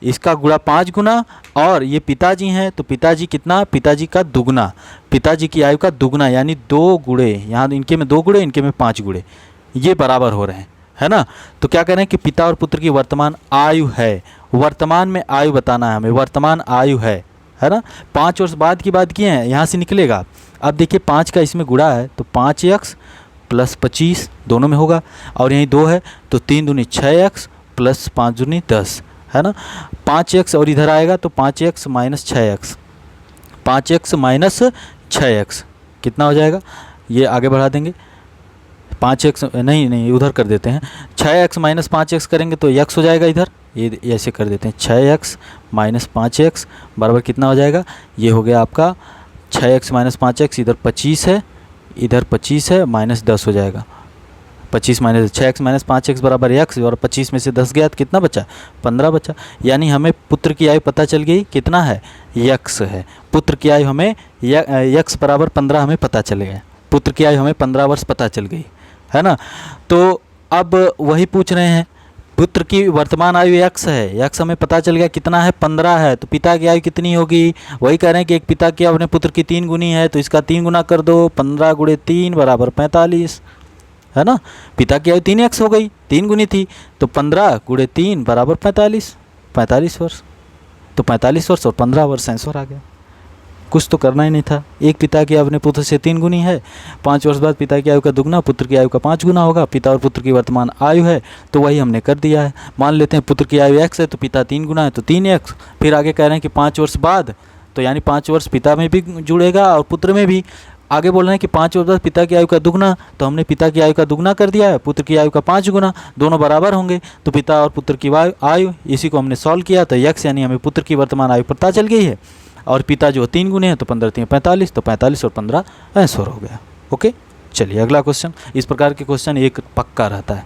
इसका गुणा 5 गुना, और ये पिताजी हैं तो पिताजी कितना, पिताजी का दुगना, पिताजी की आयु का दुगना यानी 2 गुणे, यहाँ इनके में 2 गुणे, इनके में 5 गुणे, ये बराबर हो रहे हैं, है ना। तो क्या कह रहे हैं कि पिता और पुत्र की वर्तमान आयु है, वर्तमान में आयु बताना है हमें, वर्तमान आयु है ना। 5 वर्ष बाद की बात किए हैं, यहाँ से निकलेगा। अब देखिए 5 का इसमें गुणा है तो 5x प्लस 25 दोनों में होगा, और यहीं 2 है तो 3 दूनी 6x प्लस 5 दूनी 10, है ना। 5x और इधर आएगा तो 5x minus 6x, 5x minus 6x कितना हो जाएगा, ये आगे बढ़ा देंगे, 5x नहीं उधर कर देते हैं, 6x माइनस 5x करेंगे तो x हो जाएगा, इधर ये ऐसे कर देते हैं, 6x माइनस 5x बराबर कितना हो जाएगा, ये हो गया आपका 6x माइनस 5x, इधर 25 है, इधर 25 है, माइनस 10 हो जाएगा, 25 माइनस 6x माइनस 5x बराबर x, और 25 में से 10 गया तो कितना बचा, 15 बचा। यानी हमें पुत्र की आयु पता चल गई, कितना है, x है, पुत्र की आयु हमें x बराबर 15 हमें पता चल गया, पुत्र की आयु हमें 15 वर्ष पता चल गई, है ना। तो अब वही पूछ रहे हैं, पुत्र की वर्तमान आयु x है, x हमें पता चल गया कितना है, 15 है, तो पिता की आयु कितनी होगी, वही कह रहे हैं कि एक पिता की अपने पुत्र की 3 गुनी है, तो इसका 3 गुना कर दो, 15 गुणे 3 बराबर 45। है ना। पिता की आयु 3x हो गई, 3 गुनी थी, तो 15 गुणे 3 बराबर 45, 45 वर्ष। तो 45 वर्ष और 15 वर्ष आंसर आ गया। कुछ तो करना ही नहीं था। एक पिता की आयु अपने पुत्र से 3 गुनी है, 5 वर्ष बाद पिता की आयु का दुगना पुत्र की आयु का 5 गुना होगा। पिता और पुत्र की वर्तमान आयु है, तो वही हमने कर दिया है। मान लेते हैं पुत्र की आयु x है तो पिता 3 गुना है तो 3x। फिर आगे कह रहे हैं कि 5 वर्ष बाद, तो यानी 5 वर्ष पिता में भी जुड़ेगा और पुत्र में भी। आगे बोल रहे हैं कि 5 वर्ष बाद पिता की आयु का दुगना, तो हमने पिता की आयु का दुगना कर दिया है, पुत्र की आयु का 5 गुना, दोनों बराबर होंगे, तो पिता और पुत्र की आयु, इसी को हमने सॉल्व किया तो x यानी हमें पुत्र की वर्तमान आयु पता चल गई है। और पिता जो 3 गुने हैं तो 15 3 45, तो 45 और 15 आंसर हो गया। ओके, चलिए अगला क्वेश्चन। इस प्रकार के क्वेश्चन एक पक्का रहता है।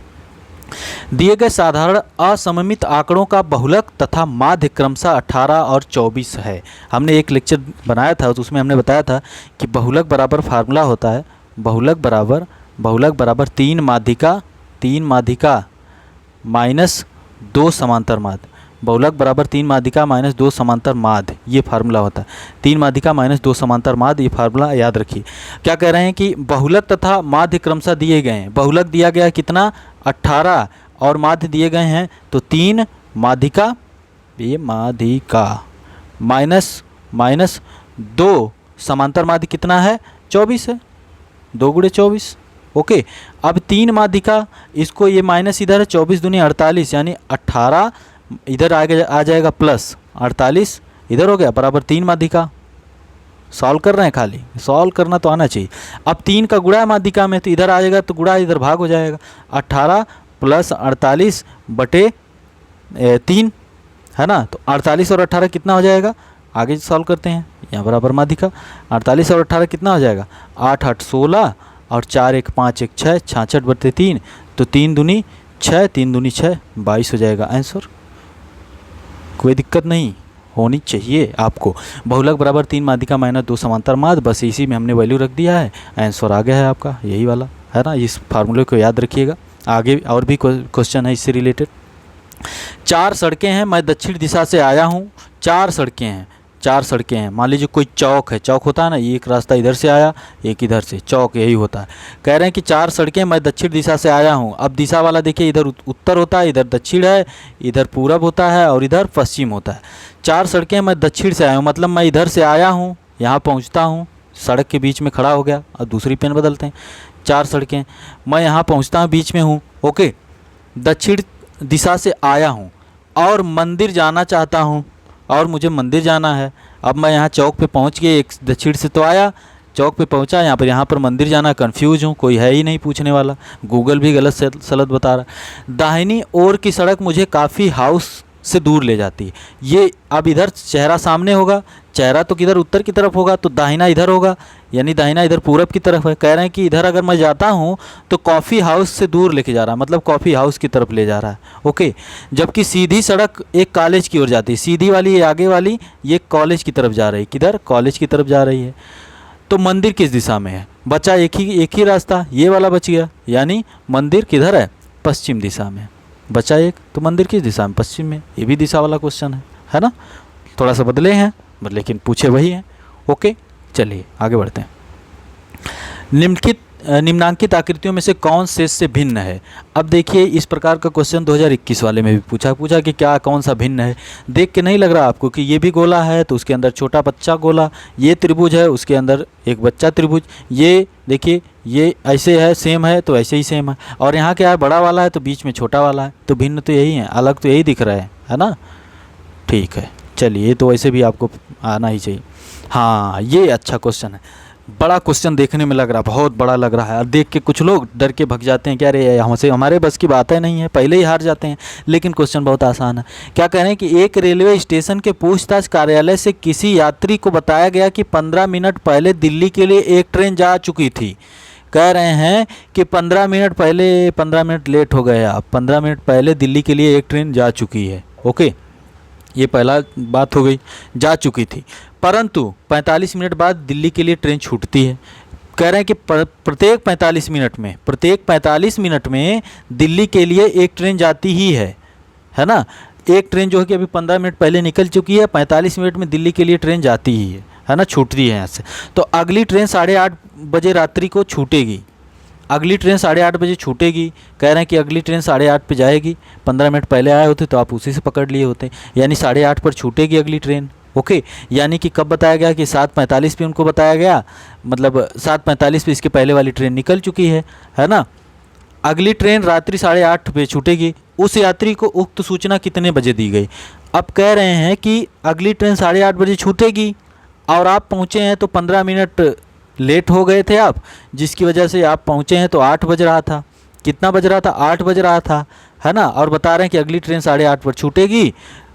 दिए गए साधारण असममित आंकड़ों का बहुलक तथा माध्य क्रमशः 18 और 24 है। हमने एक लेक्चर बनाया था तो उसमें हमने बताया था कि बहुलक बराबर फार्मूला होता है, बहुलक बराबर 3 माध्यिका माइनस 2 समांतर माध्य। बहुलक बराबर 3 माध्यिका माइनस 2 समांतर माध्य, ये फार्मूला होता है। 3 माध्यिका माइनस 2 समांतर माध्य, ये फार्मूला याद रखिए। क्या कह रहे हैं कि बहुलक तथा माध्य क्रमशः दिए गए हैं। बहुलक दिया गया कितना 18 और माध्य दिए गए हैं तो 3 माध्यिका, ये माध्यिका माइनस 2 समांतर माध्य कितना है 24 है, 2 गुणे 24। ओके, अब 3 माध्यिका, इसको ये माइनस इधर है, 24 दूनी 48 यानी 18 इधर आ जाएगा प्लस 48 इधर हो गया बराबर 3 माध्यिका। सॉल्व कर रहे हैं, खाली सॉल्व करना तो आना चाहिए। अब 3 का गुणा है माध्यिका में तो इधर आ जाएगा, तो गुणा इधर भाग हो जाएगा, 18 प्लस 48 बटे 3 है ना। तो 48 और 18 कितना हो जाएगा, आगे सॉल्व करते हैं। यहाँ बराबर माध्यिका 48 और 18 कितना हो जाएगा, 8 8 16 और 4 1 5 1 6, 66 बटे 3, तो 3 दूनी 6, 3 दूनी 6, 22 हो जाएगा आंसर। कोई दिक्कत नहीं होनी चाहिए आपको। बहुलक बराबर 3 माध्यिका माइनस 2 समांतर माध्य, बस इसी में हमने वैल्यू रख दिया है, आंसर आ गया है आपका यही वाला, है ना। इस फार्मूले को याद रखिएगा। आगे और भी क्वेश्चन है इससे रिलेटेड। 4 सड़कें हैं, मैं दक्षिण दिशा से आया हूँ। 4 सड़कें हैं, मान लीजिए कोई चौक है, चौक होता है ना, एक रास्ता इधर से आया एक इधर से, चौक यही होता है। कह रहे हैं कि 4 सड़कें, मैं दक्षिण दिशा से आया हूँ। अब दिशा वाला देखिए, इधर उत्तर होता है, इधर दक्षिण है, इधर पूरब होता है और इधर पश्चिम होता है। 4 सड़कें, मैं दक्षिण से आया हूँ, मतलब मैं इधर से आया हूँ, यहाँ पहुँचता हूँ, सड़क के बीच में खड़ा हो गया। अब दूसरी पेन बदलते हैं। 4 सड़कें, मैं यहाँ पहुँचता हूँ, बीच में हूँ। ओके, दक्षिण दिशा से आया हूँ और मंदिर जाना चाहता हूँ, और मुझे मंदिर जाना है। अब मैं यहाँ चौक पे पहुँच गया, एक दक्षिण से तो आया, चौक पे पहुँचा, यहाँ पर मंदिर जाना, कंफ्यूज हूँ, कोई है ही नहीं पूछने वाला, गूगल भी गलत सलत बता रहा। दाहिनी ओर की सड़क मुझे काफ़ी हाउस से दूर ले जाती है। ये अब इधर चेहरा सामने होगा, चेहरा तो किधर उत्तर की तरफ होगा, तो दाहिना इधर होगा, यानी दाहिना इधर पूरब की तरफ है। कह रहे हैं कि इधर अगर मैं जाता हूँ तो कॉफ़ी हाउस से दूर लेके जा रहा है, मतलब कॉफ़ी हाउस की तरफ ले जा रहा है। ओके, जबकि सीधी सड़क एक कॉलेज की ओर जाती है, सीधी वाली ये आगे वाली ये कॉलेज की तरफ जा रही है, किधर कॉलेज की तरफ जा रही है। तो मंदिर किस दिशा में है, बचा एक ही रास्ता, ये वाला बच गया, यानी मंदिर किधर है, पश्चिम दिशा में बचा एक, तो मंदिर किस दिशा में, पश्चिम में। ये भी दिशा वाला क्वेश्चन है ना, थोड़ा सा बदले हैं लेकिन पूछे वही हैं। ओके, चलिए आगे बढ़ते हैं। निम्नांकित आकृतियों में से कौन शेष से भिन्न है। अब देखिए, इस प्रकार का क्वेश्चन 2021 वाले में भी पूछा कि क्या कौन सा भिन्न है। देख के नहीं लग रहा आपको कि ये भी गोला है तो उसके अंदर छोटा बच्चा गोला, ये त्रिभुज है उसके अंदर एक बच्चा त्रिभुज, ये देखिए ये ऐसे है सेम है तो ऐसे ही सेम है, और यहाँ क्या है बड़ा वाला है तो बीच में छोटा वाला है, तो भिन्न तो यही है, अलग तो यही दिख रहा है ना। ठीक है, चलिए, ये तो वैसे भी आपको आना ही चाहिए। हाँ, ये अच्छा क्वेश्चन है, बड़ा क्वेश्चन देखने में लग रहा, बहुत बड़ा लग रहा है, और देख के कुछ लोग डर के भग जाते हैं कि अरे हमसे हमारे बस की बात है नहीं है, पहले ही हार जाते हैं। लेकिन क्वेश्चन बहुत आसान है। क्या कह रहे हैं कि एक रेलवे स्टेशन के पूछताछ कार्यालय से किसी यात्री को बताया गया कि 15 मिनट पहले दिल्ली के लिए एक ट्रेन जा चुकी थी। कह रहे हैं कि 15 मिनट लेट हो गए आप, 15 मिनट पहले दिल्ली के लिए एक ट्रेन जा चुकी है। ओके, ये पहला बात हो गई, जा चुकी थी, परंतु 45 मिनट बाद दिल्ली के लिए ट्रेन छूटती है। कह रहे हैं कि प्रत्येक 45 मिनट में दिल्ली के लिए एक ट्रेन जाती ही है ना। एक ट्रेन जो है कि अभी 15 मिनट पहले निकल चुकी है, 45 मिनट में दिल्ली के लिए ट्रेन जाती ही है ना, छूटती है यहाँ से। तो अगली ट्रेन 8:30 बजे रात्रि को छूटेगी, अगली ट्रेन 8:30 बजे छूटेगी, कह रहे हैं कि अगली ट्रेन 8:30 पे जाएगी, 15 मिनट पहले आए होते तो आप उसी से पकड़ लिए होते, यानी 8:30 पर छूटेगी अगली ट्रेन। ओके, यानी कि कब बताया गया कि 7:45 पे उनको बताया गया, मतलब 7:45 पे इसके पहले वाली ट्रेन निकल चुकी है ना। अगली ट्रेन रात्रि 8:30 पे छूटेगी, उस यात्री को उक्त सूचना कितने बजे दी गई। अब कह रहे हैं कि अगली ट्रेन 8:30 बजे छूटेगी और आप पहुँचे हैं तो 15 मिनट लेट हो गए थे आप, जिसकी वजह से आप पहुँचे हैं तो 8 बज रहा था। कितना बज रहा था? 8 बज रहा था, है ना। और बता रहे हैं कि अगली ट्रेन 8:30 पर छूटेगी,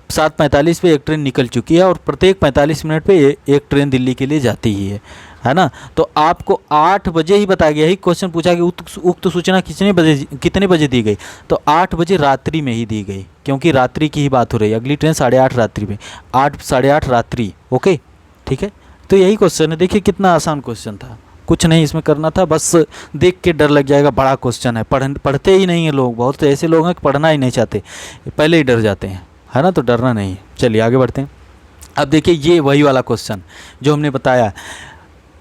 7:45 पे एक ट्रेन निकल चुकी है और प्रत्येक 45 मिनट पे एक ट्रेन दिल्ली के लिए जाती ही है ना। तो आपको 8 बजे ही बताया गया, यही क्वेश्चन पूछा कि उक्त सूचना कितने बजे दी गई, तो 8 बजे रात्रि में ही दी गई, क्योंकि रात्रि की ही बात हो रही है। अगली ट्रेन 8:30 रात्रि में, 8 8:30 रात्रि। ओके, ठीक है। तो यही क्वेश्चन है, देखिए कितना आसान क्वेश्चन था, कुछ नहीं इसमें करना था, बस देख के डर लग जाएगा, बड़ा क्वेश्चन है, पढ़ते ही नहीं है लोग, बहुत ऐसे लोग हैं कि पढ़ना ही नहीं चाहते, पहले ही डर जाते हैं, है ना। तो डरना नहीं है। चलिए आगे बढ़ते हैं। अब देखिए ये वही वाला क्वेश्चन जो हमने बताया,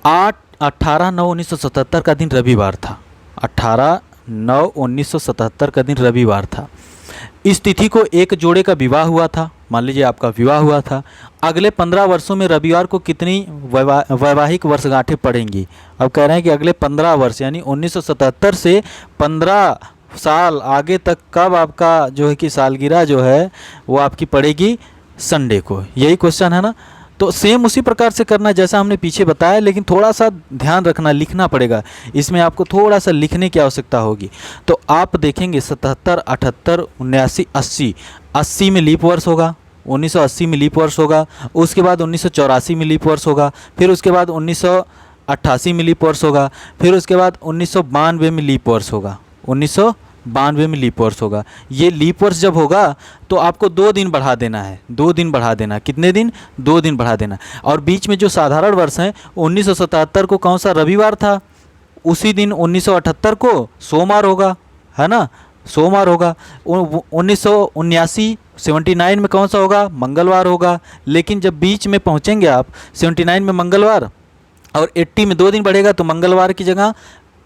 18/9/1977 का दिन रविवार था। 18/9/1977 का दिन रविवार था। इस तिथि को एक जोड़े का विवाह हुआ था। मान लीजिए आपका विवाह हुआ था। अगले 15 वर्षों में रविवार को कितनी वैवाहिक वर्षगांठें पड़ेंगी। अब कह रहे हैं कि अगले 15 वर्ष यानी 1977 से 15 साल आगे तक कब आपका जो है कि सालगिरह जो है वो आपकी पड़ेगी संडे को। यही क्वेश्चन है ना। तो सेम उसी प्रकार से करना जैसा हमने पीछे बताया, लेकिन थोड़ा सा ध्यान रखना, लिखना पड़ेगा। इसमें आपको थोड़ा सा लिखने की आवश्यकता होगी। तो आप देखेंगे 77, 78, 79, 80, 80 में लीप वर्ष होगा, 1980 में लीप वर्ष होगा, उसके बाद 1984 में लीप वर्ष होगा, फिर उसके बाद 1988 में लीप वर्ष होगा, फिर उसके बाद 1992 में लीप वर्ष होगा, 1992 में लीप वर्ष होगा। ये लीप वर्ष जब होगा तो आपको 2 दिन बढ़ा देना है, 2 दिन बढ़ा देना। कितने दिन? 2 दिन बढ़ा देना। और बीच में जो साधारण वर्ष हैं, 1977 को कौन सा रविवार था, उसी दिन 1978 को सोमवार होगा, है ना, सोमवार होगा। 1979 79 में कौन सा होगा, मंगलवार होगा। लेकिन जब बीच में पहुंचेंगे आप 79 में मंगलवार और 80 में 2 दिन बढ़ेगा, तो मंगलवार की जगह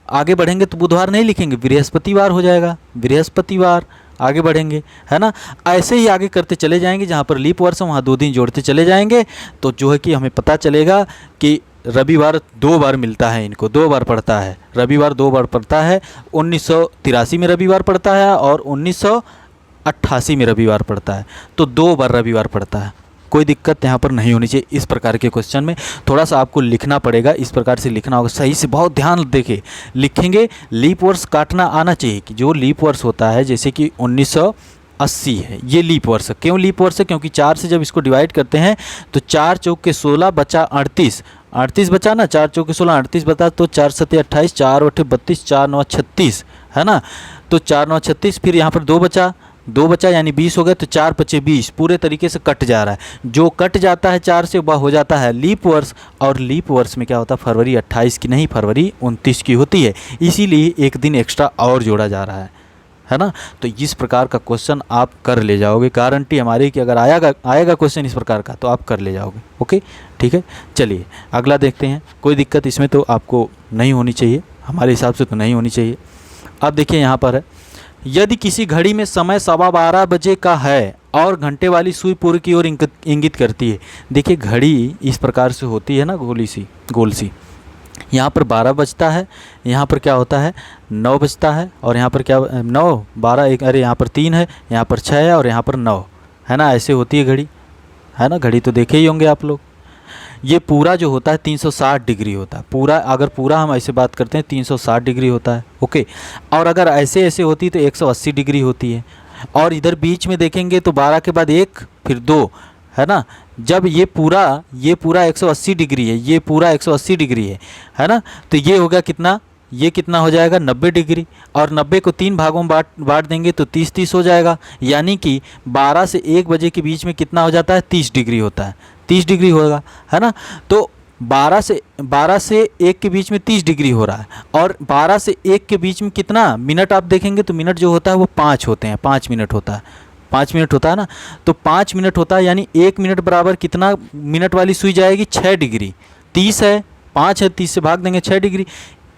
आगे बढ़ेंगे तो बुधवार नहीं लिखेंगे, बृहस्पतिवार हो जाएगा, बृहस्पतिवार आगे बढ़ेंगे, है ना। ऐसे ही आगे करते चले जाएंगे, जहाँ पर लीप वर्ष है वहाँ 2 दिन जोड़ते चले जाएंगे, तो जो है कि हमें पता चलेगा कि रविवार 2 बार मिलता है, इनको 2 बार पड़ता है, रविवार 2 बार पड़ता है। 1983 में रविवार पड़ता है और 1988 में रविवार पड़ता है, तो 2 बार रविवार पड़ता है। कोई दिक्कत यहाँ पर नहीं होनी चाहिए। इस प्रकार के क्वेश्चन में थोड़ा सा आपको लिखना पड़ेगा, इस प्रकार से लिखना होगा, सही से बहुत ध्यान देके लिखेंगे। लीप वर्ष काटना आना चाहिए कि जो लीप वर्ष होता है, जैसे कि 1980 है, ये लीप वर्ष है। क्यों लीप वर्ष है? क्योंकि 4 से जब इसको डिवाइड करते हैं तो 4 चौके 16 बचा 38, 38 बचा ना, 4 चौके 16, 38 बता, तो 4 सत्ते 28, 4 8 32, 4 9 36, है ना। तो 4 9 36, फिर यहाँ पर 2 बचा यानी 20 हो गए, तो 4 5 20 पूरे तरीके से कट जा रहा है। जो कट जाता है 4 से वह हो जाता है लीप वर्ष। और लीप वर्ष में क्या होता है, फरवरी 28 की नहीं, फरवरी 29 की होती है, इसीलिए एक दिन एक्स्ट्रा और जोड़ा जा रहा है ना। तो इस प्रकार का क्वेश्चन आप कर ले जाओगे, गारंटी हमारी कि अगर आएगा क्वेश्चन इस प्रकार का तो आप कर ले जाओगे। ओके, ठीक है। चलिए अगला देखते हैं। कोई दिक्कत इसमें तो आपको नहीं होनी चाहिए, हमारे हिसाब से तो नहीं होनी चाहिए। अब देखिए यहाँ पर है, यदि किसी घड़ी में समय 12:15 बजे का है और घंटे वाली सुई पूर्व की ओर इंगित करती है। देखिए घड़ी इस प्रकार से होती है ना, गोल सी। यहाँ पर 12 बजता है, यहाँ पर क्या होता है 9 बजता है, और यहाँ पर क्या 9 12 1, अरे यहाँ पर 3 है, यहाँ पर 6 है और यहाँ पर 9 है ना। ऐसे होती है घड़ी, है ना। घड़ी तो देखे ही होंगे आप लोग। ये पूरा जो होता है 360 डिग्री होता है पूरा। अगर पूरा हम ऐसे बात करते हैं 360 डिग्री होता है। ओके, और अगर ऐसे होती तो 180 डिग्री होती है। और इधर बीच में देखेंगे तो 12 के बाद 1 फिर 2, है ना। जब ये पूरा 180 डिग्री है, ये पूरा 180 डिग्री है ना। तो ये होगा कितना, ये कितना हो जाएगा 90 डिग्री। और 90 को 3 भागों में बांट देंगे तो 30-30 हो जाएगा। यानी कि 12 से 1 बजे के बीच में कितना हो जाता है 30 डिग्री होता है, 30 डिग्री होगा, है ना। तो 12 से 1 के बीच में 30 डिग्री हो रहा है। और 12 से 1 के बीच में कितना मिनट आप देखेंगे तो मिनट जो होता है वो 5 होते हैं, 5 मिनट होता है, 5 मिनट होता है ना। तो 5 मिनट होता है, यानी 1 मिनट बराबर कितना मिनट वाली सुई जाएगी 6 डिग्री। 30 है, 5 है, 30 से भाग देंगे 6 डिग्री,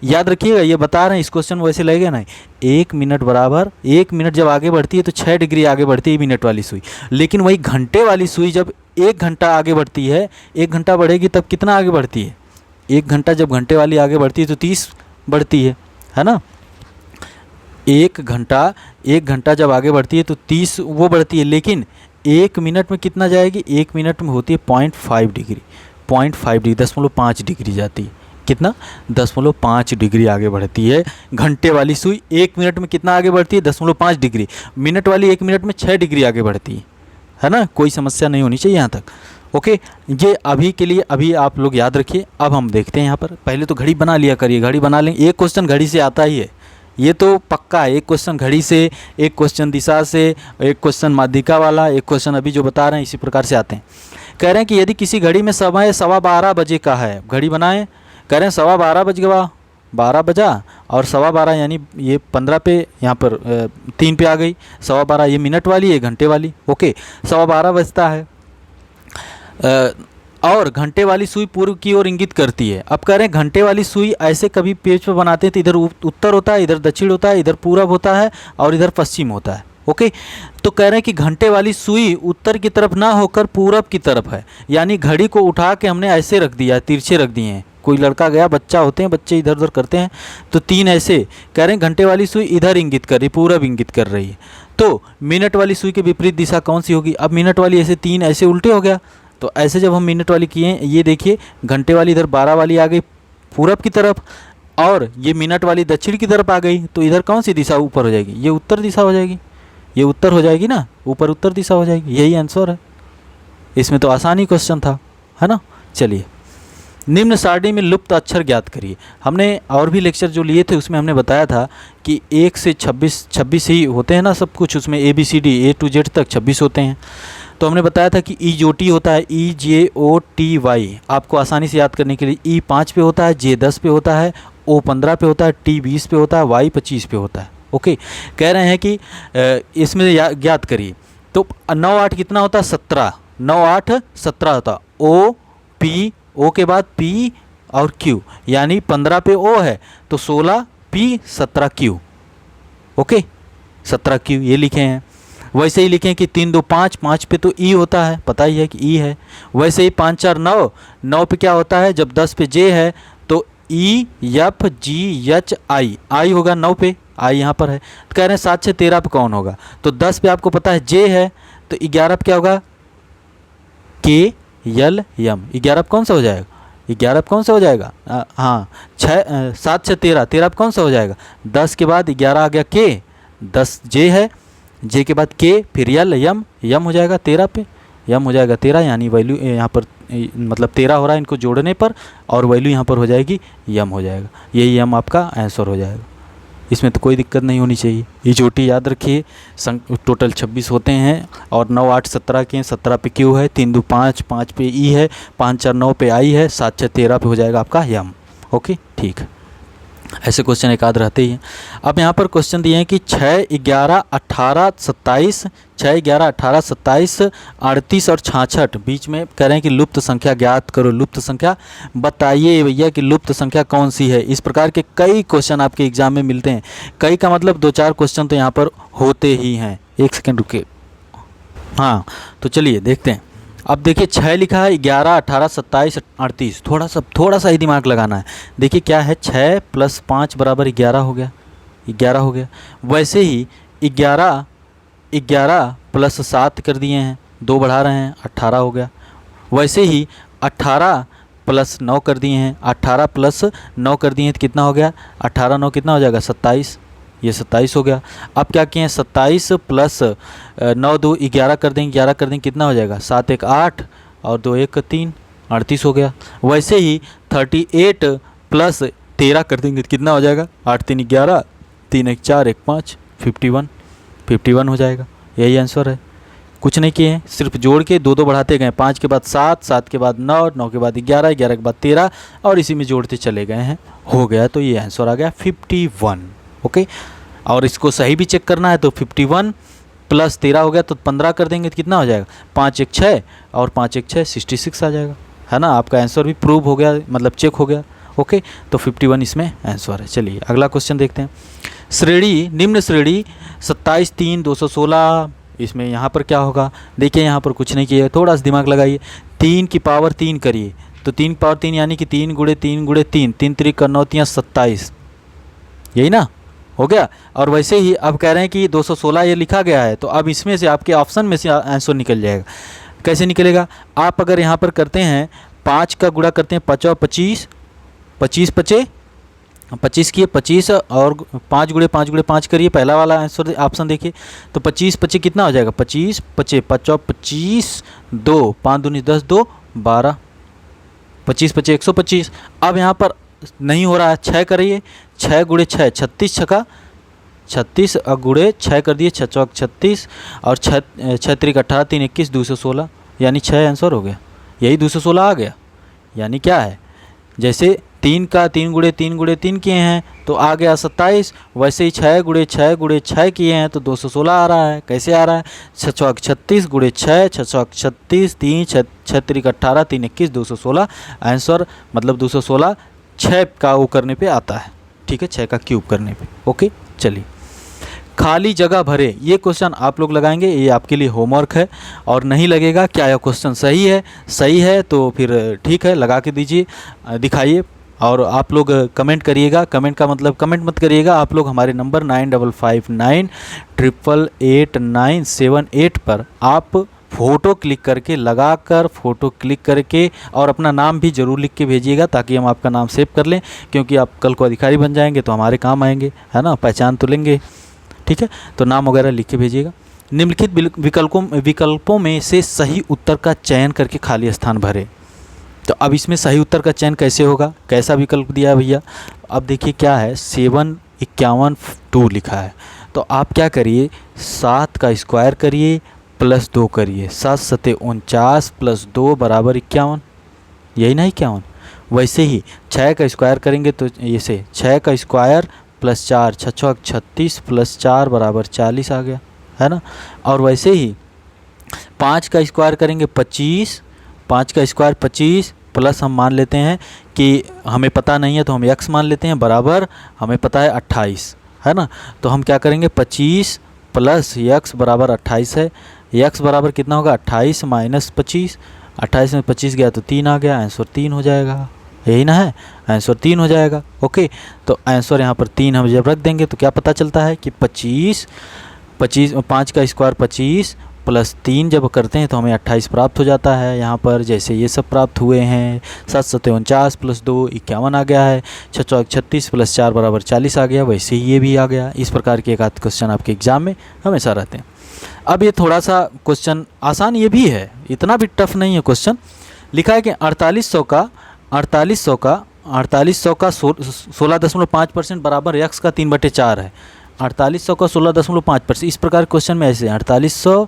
याद रखिएगा, ये बता रहे हैं, इस क्वेश्चन में वैसे लगेगा नहीं। 1 मिनट बराबर 1 मिनट जब आगे बढ़ती है तो 6 डिग्री आगे बढ़ती है मिनट वाली सुई। लेकिन वही घंटे वाली सुई जब 1 घंटा आगे बढ़ती है, 1 घंटा बढ़ेगी तब कितना आगे बढ़ती है? 1 घंटा जब घंटे वाली आगे बढ़ती है तो 30 बढ़ती है ना। 1 घंटा जब आगे बढ़ती है तो 30 वो बढ़ती है। लेकिन 1 मिनट में कितना जाएगी? 1 मिनट में होती है 0.5 डिग्री, 0.5 डिग्री, 0.5 डिग्री जाती है। कितना? 0.5 डिग्री आगे बढ़ती है घंटे वाली सुई। 1 मिनट में कितना आगे बढ़ती है? 0.5 डिग्री। मिनट वाली 1 मिनट में 6 डिग्री आगे बढ़ती है ना। कोई समस्या नहीं होनी चाहिए यहाँ तक। ओके, ये अभी के लिए अभी आप लोग याद रखिए। अब हम देखते हैं यहाँ पर, पहले तो घड़ी बना लिया करिए, घड़ी बना लेंगे। एक क्वेश्चन घड़ी से आता ही है, ये तो पक्का है। एक क्वेश्चन घड़ी से, एक क्वेश्चन दिशा से, एक क्वेश्चन माध्यिका वाला, एक क्वेश्चन अभी जो बता रहे हैं इसी प्रकार से आते हैं। कह रहे हैं कि यदि किसी घड़ी में समय 12:15 बजे का है, घड़ी बनाएं। कह रहे हैं 12:15 बज गया, 12 बजा और 12:15 यानी ये 15 पे, यहाँ पर 3 पे आ गई। 12:15 ये मिनट वाली है, घंटे वाली। ओके, 12:15 बजता है और घंटे वाली सुई पूर्व की ओर इंगित करती है। अब कह रहे हैं घंटे वाली सुई ऐसे कभी पेज पे बनाते हैं तो इधर उत्तर होता है, इधर दक्षिण होता है, इधर पूरब होता है और इधर पश्चिम होता है। ओके, तो कह रहे हैं कि घंटे वाली सुई उत्तर की तरफ ना होकर पूरब की तरफ है। यानी घड़ी को उठा के हमने ऐसे रख दिया, तिरछे रख दिए हैं। कोई लड़का गया, बच्चा होते हैं, बच्चे इधर उधर करते हैं, तो 3 ऐसे। कह रहे हैं घंटे वाली सुई इधर इंगित कर रही, पूरब इंगित कर रही है। तो मिनट वाली सुई की विपरीत दिशा कौन सी होगी? अब मिनट वाली ऐसे 3 ऐसे उल्टे हो गया, तो ऐसे जब हम मिनट वाली किए, ये देखिए घंटे वाली इधर 12 वाली आ गई पूरब की तरफ और ये मिनट वाली दक्षिण की तरफ आ गई, तो इधर कौन सी दिशा ऊपर हो जाएगी? ये उत्तर दिशा हो जाएगी, ये उत्तर हो जाएगी ना, ऊपर उत्तर दिशा हो जाएगी। यही आंसर है। इसमें तो आसानी क्वेश्चन था, है ना। चलिए, निम्न सारणी में लुप्त अक्षर ज्ञात करिए। हमने और भी लेक्चर जो लिए थे उसमें हमने बताया था कि 1 से 26 ही होते हैं ना सब कुछ, उसमें ABCD A to Z तक 26 होते हैं। तो हमने बताया था कि EJOT होता है, EJOTY, आपको आसानी से याद करने के लिए। E 5 पे होता है, J 10 पे होता है, O 15 पे होता है, T 20 पे होता है, Y 25 पे होता है। ओके, कह रहे हैं कि इसमें ज्ञात करिए। तो 9 8 कितना होता है? 17। 9 8 17 होता। O के बाद P और Q, यानी 15 पे O है तो 16 P 17 Q। ओके, 17 Q ये लिखे हैं। वैसे ही लिखें कि 3 2 5, 5 पे तो E होता है, पता ही है कि E है। वैसे ही 5 4 9, 9 पे क्या होता है? जब 10 पे J है तो E F G H I होगा 9 पे, I यहाँ पर है। तो कह रहे हैं 7 6 13 पे कौन होगा? तो 10 पे आपको पता है J है, तो 11 पे क्या होगा? K L M। 11 पे कौन सा हो जाएगा? 11 पे कौन सा हो जाएगा? हाँ, 7 6 13, 13 पे कौन सा हो जाएगा? 10 के बाद 11 आ गया K, 10 J है, J के बाद K, फिर L M हो जाएगा 13 पे, M हो जाएगा 13, यानी वैल्यू यहाँ पर मतलब 13 हो रहा है इनको जोड़ने पर, और वैल्यू यहाँ पर हो जाएगी M हो जाएगा। यही M आपका आंसर हो जाएगा। इसमें तो कोई दिक्कत नहीं होनी चाहिए। EJOT याद रखिए, टोटल 26 होते हैं और 9 8 17 के, 17 पे Q है, 3 2 5, 5 पे E है, 5 4 9 पे I है, 7 6 13 पे हो जाएगा आपका M। ओके, ठीक है। ऐसे क्वेश्चन एक आध रहते ही हैं। अब यहाँ पर क्वेश्चन दिए हैं कि 6 11 18 27, 6 11 18 27 38 और 66 बीच में कह रहे हैं कि लुप्त संख्या ज्ञात करो। लुप्त संख्या बताइए भैया कि लुप्त संख्या कौन सी है। इस प्रकार के कई क्वेश्चन आपके एग्जाम में मिलते हैं। कई का मतलब 2-4 क्वेश्चन तो यहाँ पर होते ही हैं। 1 सेकेंड रुके, हाँ तो चलिए देखते हैं। अब देखिए 6 लिखा है, 11 18 27 38, थोड़ा सा ही दिमाग लगाना है। देखिए क्या है, 6 + 5 = 11 हो गया, 11 हो गया। वैसे ही 11 + 7 कर दिए हैं, 2 बढ़ा रहे हैं, 18 हो गया। वैसे ही 18 + 9 कर दिए हैं, 18 + 9 कर दिए हैं तो कितना हो गया? 18 9 कितना हो जाएगा? 27, ये 27 हो गया। अब क्या किए हैं? 27 + 9 2 11 कर देंगे, 11 कर देंगे कितना हो जाएगा? 7 1 8 और 2 1 3, 38 हो गया। वैसे ही 38 + 13 कर देंगे तो कितना हो जाएगा? 8 3 11, 3 1 4 1 5, 51 हो जाएगा। यही आंसर है। कुछ नहीं किए हैं, सिर्फ जोड़ के 2 2 बढ़ाते गए। 5 के बाद 7, 7 के बाद 9, 9 के बाद 11, 11 के बाद 13 और इसी में जोड़ते चले गए हैं, हो गया। तो ये आंसर आ गया 51। ओके, और इसको सही भी चेक करना है तो 51 + 13 हो गया तो 15 कर देंगे तो कितना हो जाएगा? 5 1 6 और 5 1 6, 66 आ जाएगा, है ना। आपका आंसर भी प्रूव हो गया, मतलब चेक हो गया। ओके, तो 51 इसमें आंसर है। चलिए अगला क्वेश्चन देखते हैं। श्रेणी, निम्न श्रेणी 27, 3, 216, इसमें यहाँ पर क्या होगा? देखिए यहाँ पर कुछ नहीं किया, थोड़ा सा दिमाग लगाइए। 3 की पावर 3 करिए तो 3 की पावर 3 यानी कि 3 गुणे 3 गुणे 3, 3 त्रिक का 9 तियां 27, यही ना हो गया। और वैसे ही अब कह रहे हैं कि 216 ये लिखा गया है, तो अब इसमें से आपके ऑप्शन में से आंसर निकल जाएगा। कैसे निकलेगा? आप अगर यहाँ पर करते हैं 5 का गुणा करते हैं 5 और 25, 25 पचे 25 किए 25 और 5 गुणे 5 करिए, पहला वाला आंसर ऑप्शन देखिए। तो 25 पचे कितना हो जाएगा? 25 पचे 5 और 25, 2 5 दूनी 10, 2 12, 25 पचे 125। अब यहाँ पर नहीं हो रहा है, 6 करिए, 6 गुणे 6 36 छका 36 और गुणे 6 कर दिए 6 चौक 36 और 6 त्रिक 18, 3 21, 216, यानी 6 आंसर हो गया। यही 216 आ गया। यानी क्या है, जैसे 3 का 3 गुणे 3 गुणे 3 किए हैं तो आ गया 27, वैसे ही 6 गुणे 6 गुणे 6 किए हैं तो 216 आ रहा है। कैसे आ रहा है? 6 चौक 36 गुणे 6, 6 चौक 36, 3 6 त्रिक 18, 3 21, 216 आंसर, मतलब 216 6 का वो करने पे आता है। ठीक है, 6 का क्यूब करने पे। ओके, चलिए खाली जगह भरे, ये क्वेश्चन आप लोग लगाएंगे, ये आपके लिए होमवर्क है। और नहीं लगेगा, क्या यह क्वेश्चन सही है? सही है तो फिर ठीक है, लगा के दीजिए, दिखाइए और आप लोग कमेंट करिएगा। कमेंट का मतलब कमेंट मत करिएगा, आप लोग हमारे नंबर 9559888978 पर आप फ़ोटो क्लिक करके, लगाकर फ़ोटो क्लिक करके और अपना नाम भी ज़रूर लिख के भेजिएगा, ताकि हम आपका नाम सेव कर लें, क्योंकि आप कल को अधिकारी बन जाएंगे तो हमारे काम आएंगे, है ना, पहचान तो लेंगे। ठीक है, तो नाम वगैरह लिख के भेजिएगा। निम्नलिखित विकल्पों में से सही उत्तर का चयन करके खाली स्थान भरें। तो अब इसमें सही उत्तर का चयन कैसे होगा? कैसा विकल्प दिया है भैया? अब देखिए क्या है, 7 51 2 लिखा है, तो आप क्या करिए, 7 का स्क्वायर करिए प्लस 2 करिए, 7 सते 49 प्लस 2 बराबर 51, यही ना 51। वैसे ही 6 का स्क्वायर करेंगे तो ये से 6 का स्क्वायर प्लस 4, 6 छक 36 प्लस 4 बराबर 40 आ गया, है ना। और वैसे ही 5 का स्क्वायर करेंगे 25, 5 का स्क्वायर 25 प्लस हम मान लेते हैं कि हमें पता नहीं है तो हम x मान लेते हैं, बराबर हमें पता है 28, है ना। तो हम क्या करेंगे, 25 प्लस x बराबर 28 है। x बराबर कितना होगा, 28 माइनस 25, 28 में 25 गया तो 3 आ गया, आंसर 3 हो जाएगा, यही ना है, आंसर 3 हो जाएगा। ओके, तो आंसर यहाँ पर 3 हम जब रख देंगे तो क्या पता चलता है कि 25 5 का स्क्वायर 25 प्लस 3 जब करते हैं तो हमें 28 प्राप्त हो जाता है। यहाँ पर जैसे ये सब प्राप्त हुए हैं, 7 सते 49 प्लस 2 51 आ गया है, 6 चौक 36 प्लस 4 बराबर 40 आ गया, वैसे ही ये भी आ गया। इस प्रकार के एक आध क्वेश्चन आपके एग्जाम में हमेशा रहते हैं। अब ये थोड़ा सा क्वेश्चन आसान ये भी है, इतना भी टफ नहीं है क्वेश्चन। लिखा है कि 4800 का 16.5% बराबर x का 3/4 है। 4800 का 16.5%, इस प्रकार क्वेश्चन में ऐसे 4800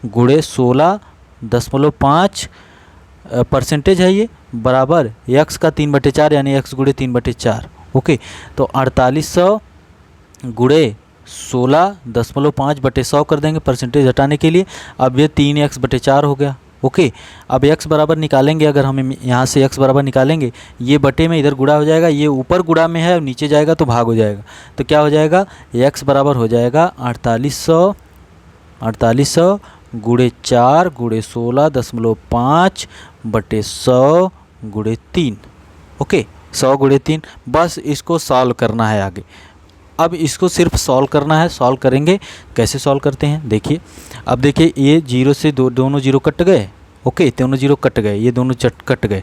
गुणे 16.5% है ये, बराबर x का 3/4 यानी x गुणे 3/4। ओके, तो 4800 गुणे 16.5/100 कर देंगे परसेंटेज हटाने के लिए। अब ये 3x/4 हो गया। ओके, अब x बराबर निकालेंगे, अगर हम यहाँ से x बराबर निकालेंगे, ये बटे में इधर गुणा हो जाएगा, ये ऊपर गुणा में है नीचे जाएगा तो भाग हो जाएगा। तो क्या हो जाएगा, x बराबर हो जाएगा 4800 गुणे 4 गुणे 16.5/100 गुणे 3। ओके, 100 गुणे 3, बस इसको सॉल्व करना है आगे। अब इसको सिर्फ सॉल्व करना है, सॉल्व करेंगे। कैसे सॉल्व करते हैं देखिए। अब देखिए ये 0 से दोनों 0 कट गए। ओके, दोनों 0 कट गए, ये दोनों कट गए।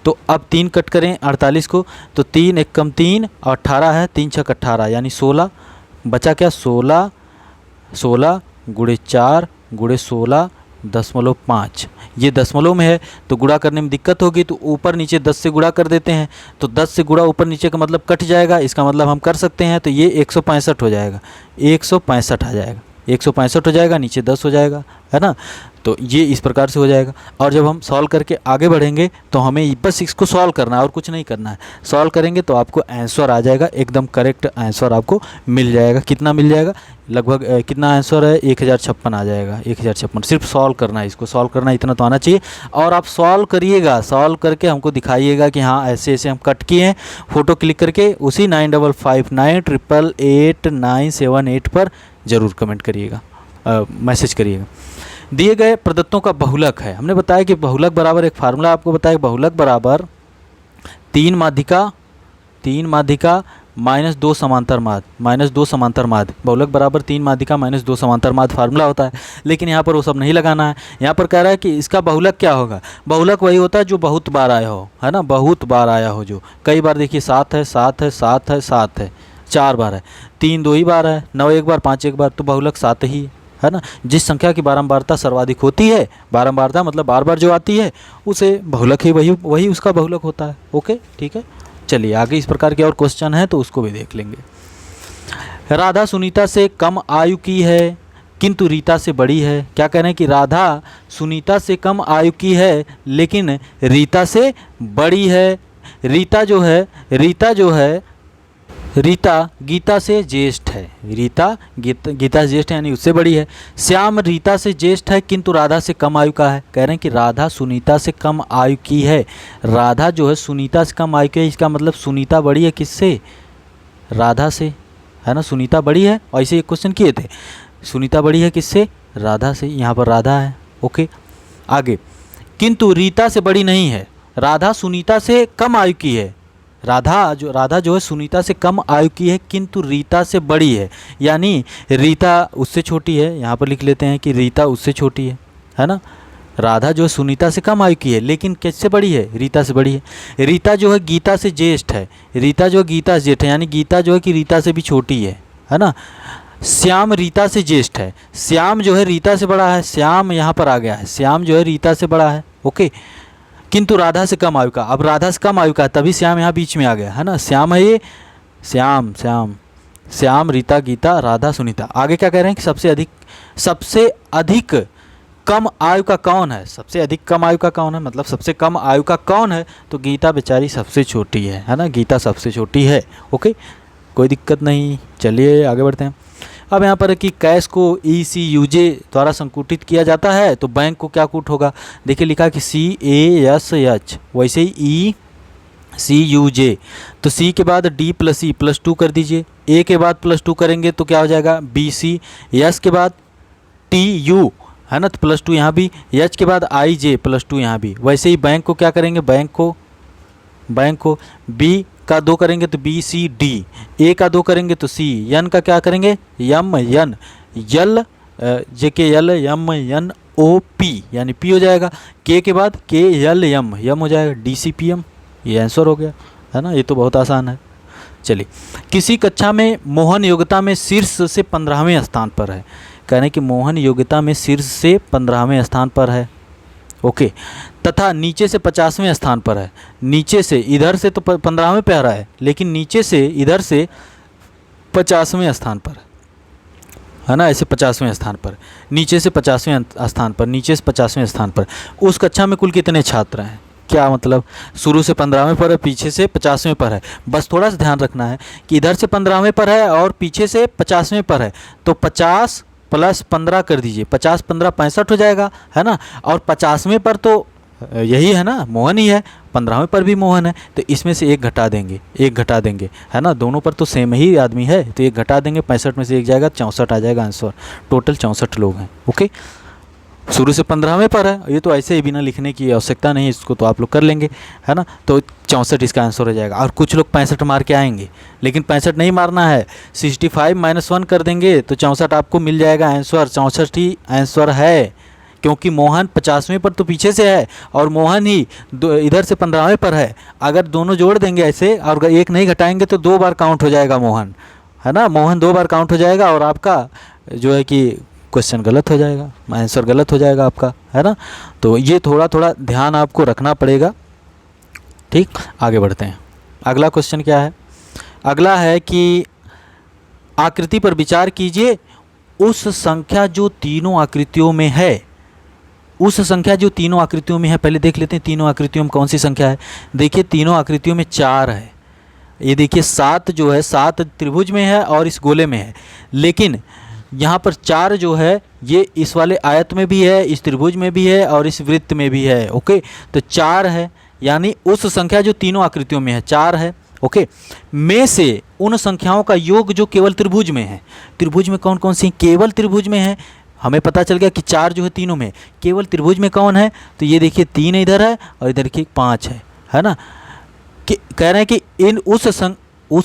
तो अब 3 कट करें 48 को, तो 3 एक कम 3 और 18 है, 3 छक 18 यानी 16 बचा। क्या 16 गुणे 4 गुणे 16.5, ये दशमलव में है तो गुणा करने में दिक्कत होगी, तो ऊपर नीचे 10 से गुणा कर देते हैं। तो 10 से गुणा ऊपर नीचे का मतलब कट जाएगा, इसका मतलब हम कर सकते हैं, तो ये 165 हो जाएगा, 165 आ जाएगा, 165 हो जाएगा, नीचे 10 हो जाएगा, है ना। तो ये इस प्रकार से हो जाएगा। और जब हम सॉल्व करके आगे बढ़ेंगे तो हमें बस इसको सॉल्व करना है और कुछ नहीं करना है। सॉल्व करेंगे तो आपको आंसर आ जाएगा, एकदम करेक्ट आंसर आपको मिल जाएगा। कितना मिल जाएगा, लगभग कितना आंसर है, 1056 आ जाएगा। 1056 सिर्फ सॉल्व करना है, इसको सॉल्व करना इतना तो आना चाहिए। और आप सॉल्व करिएगा, सॉल्व करके हमको दिखाइएगा कि हाँ ऐसे ऐसे हम कट किए हैं। फ़ोटो क्लिक करके उसी 9559888978 पर ज़रूर कमेंट करिएगा, मैसेज करिएगा। दिए गए प्रदत्तों का बहुलक है। हमने बताया कि बहुलक बराबर, एक फार्मूला आपको बताया, बहुलक बराबर 3 माध्यिका माइनस 2 समांतर माध्य। बहुलक बराबर 3 माध्यिका माइनस 2 समांतर माध्य फार्मूला होता है। लेकिन यहाँ पर वो सब नहीं लगाना है। यहाँ पर कह रहा है कि इसका बहुलक क्या होगा। बहुलक वही होता है जो बहुत बार आया हो, है ना, बहुत बार आया हो। जो कई बार देखिए 7 है 7 है 7 है 7 है, 4 बार है, 3 2 ही बार है, 9 एक बार, 5 एक बार, तो बहुलक 7 ही है ना। जिस संख्या की बारंबारता सर्वाधिक होती है, बारंबारता मतलब बार बार जो आती है, उसे बहुलक ही वही उसका बहुलक होता है। ओके, ठीक है। चलिए आगे इस प्रकार के और क्वेश्चन है तो उसको भी देख लेंगे। राधा सुनीता से कम आयु की है किंतु रीता से बड़ी है। क्या कह रहे हैं कि राधा सुनीता से कम आयु की है लेकिन रीता से बड़ी है। रीता जो है रीता गीता से ज्येष्ठ है। रीता गीता से ज्येष्ठ है यानी उससे बड़ी है। श्याम रीता से ज्येष्ठ है किंतु राधा से कम आयु का है। कह रहे हैं कि राधा सुनीता से कम आयु की है। राधा जो है सुनीता से कम आयु की है, इसका मतलब सुनीता बड़ी है किससे, राधा से, है ना। सुनीता बड़ी है, और ऐसे एक क्वेश्चन किए थे, सुनीता बड़ी है किससे, राधा से। यहाँ पर राधा है। ओके, आगे, किंतु रीता से बड़ी नहीं है। राधा सुनीता से कम आयु की है। राधा जो है सुनीता से कम आयु की है किंतु रीता से बड़ी है, यानी रीता उससे छोटी है। यहाँ पर लिख लेते हैं कि रीता उससे छोटी है ना। राधा जो है सुनीता से कम आयु की है लेकिन किससे बड़ी है, रीता से बड़ी है। रीता जो है गीता से ज्येष्ठ है। रीता जो है गीता से ज्येष्ठ है, यानी गीता जो है कि रीता से भी छोटी है ना। श्याम रीता से ज्येष्ठ है। श्याम जो है रीता से बड़ा है। श्याम यहाँ पर आ गया है, श्याम जो है रीता से बड़ा है। ओके, किंतु राधा से कम आयु का। अब राधा से कम आयु का, तभी श्याम यहाँ बीच में आ गया, है ना। श्याम है ये, श्याम रीता गीता राधा सुनीता। आगे क्या कह रहे हैं कि सबसे अधिक कम आयु का कौन है। सबसे अधिक कम आयु का कौन है, मतलब सबसे कम आयु का कौन है, तो गीता बेचारी सबसे छोटी है ना। गीता सबसे छोटी है। ओके, कोई दिक्कत नहीं। चलिए आगे बढ़ते हैं। अब यहाँ पर है कि कैश को ECUJ द्वारा संकुटित किया जाता है तो बैंक को क्या कूट होगा। देखिए लिखा कि CASH, वैसे ही ECUJ, तो C के बाद D + E +2 कर दीजिए। A के बाद +2 करेंगे तो क्या हो जाएगा BC। S के बाद TU, है ना, तो +2 यहाँ भी। H के बाद IJ +2 यहाँ भी। वैसे ही बैंक को क्या करेंगे, बैंक को B का 2 करेंगे तो BCD, A का 2 करेंगे तो C, N का क्या करेंगे MN, यल JKL MNOP यानी P हो जाएगा। K के बाद KLM, M हो जाएगा DCPM। ये आंसर हो गया, है ना। ये तो बहुत आसान है। चलिए, किसी कक्षा में मोहन योग्यता में शीर्ष से 15वें स्थान पर है। कह रहे हैं कि मोहन योग्यता में शीर्ष से 15वें स्थान पर है। ओके, तथा नीचे से 50वें स्थान पर है। नीचे से, इधर से तो 15वें पे आ रहा है, लेकिन नीचे से इधर से 50वें स्थान पर है ना। ऐसे 50वें स्थान पर, नीचे से 50वें स्थान पर, नीचे से 50वें स्थान पर। उस कक्षा में कुल कितने छात्र हैं, क्या मतलब, शुरू से 15वें पर है, पीछे से 50वें पर है। बस थोड़ा सा ध्यान रखना है कि इधर से 15वें पर है और पीछे से 50वें पर है, तो 50 + 15 कर दीजिए, 50 × 15 = 65 हो जाएगा, है ना। और 50वें पर तो यही है ना, मोहन ही है। 15वें पर भी मोहन है, तो इसमें से एक घटा देंगे, है ना। दोनों पर तो सेम ही आदमी है, तो एक घटा देंगे, 65 में से एक जाएगा, 64 आ जाएगा आंसर। टोटल 64 लोग हैं। ओके, शुरू से 15वें पर है। ये तो ऐसे ही बिना लिखने की आवश्यकता नहीं है, इसको तो आप लोग कर लेंगे, है ना। तो 64 इसका आंसर हो जाएगा। और कुछ लोग 65 मार के आएंगे, लेकिन 65 नहीं मारना है, 65 - 1 कर देंगे तो 64 आपको मिल जाएगा आंसर। 64 ही आंसर है, क्योंकि मोहन 50वें पर तो पीछे से है और मोहन ही इधर से 15वें पर है। अगर दोनों जोड़ देंगे ऐसे और एक नहीं घटाएंगे तो 2 बार काउंट हो जाएगा मोहन, है ना। मोहन 2 बार काउंट हो जाएगा और आपका जो है कि क्वेश्चन गलत हो जाएगा, आंसर गलत हो जाएगा आपका, है ना। तो ये थोड़ा ध्यान आपको रखना पड़ेगा। ठीक, आगे बढ़ते हैं। अगला क्वेश्चन क्या है। अगला है कि आकृति पर विचार कीजिए, उस संख्या जो तीनों आकृतियों में है उस संख्या जो तीनों आकृतियों में है, पहले देख लेते हैं तीनों आकृतियों में कौन सी संख्या है। देखिए तीनों आकृतियों में 4 है। ये देखिए 7 जो है 7 त्रिभुज में है और इस गोले में है, लेकिन यहाँ पर 4 जो है ये इस वाले आयत में भी है, इस त्रिभुज में भी है और इस वृत्त में भी है। ओके, तो 4 है, यानी उस संख्या जो तीनों आकृतियों में है 4 है। ओके, में से उन संख्याओं का योग जो केवल त्रिभुज में है। त्रिभुज में कौन कौन सी? केवल त्रिभुज में है। हमें पता चल गया कि 4 जो है तीनों में, केवल त्रिभुज में कौन है? तो ये देखिए 3 इधर है और इधर की 5 है ना। कि कह रहे हैं कि इन उस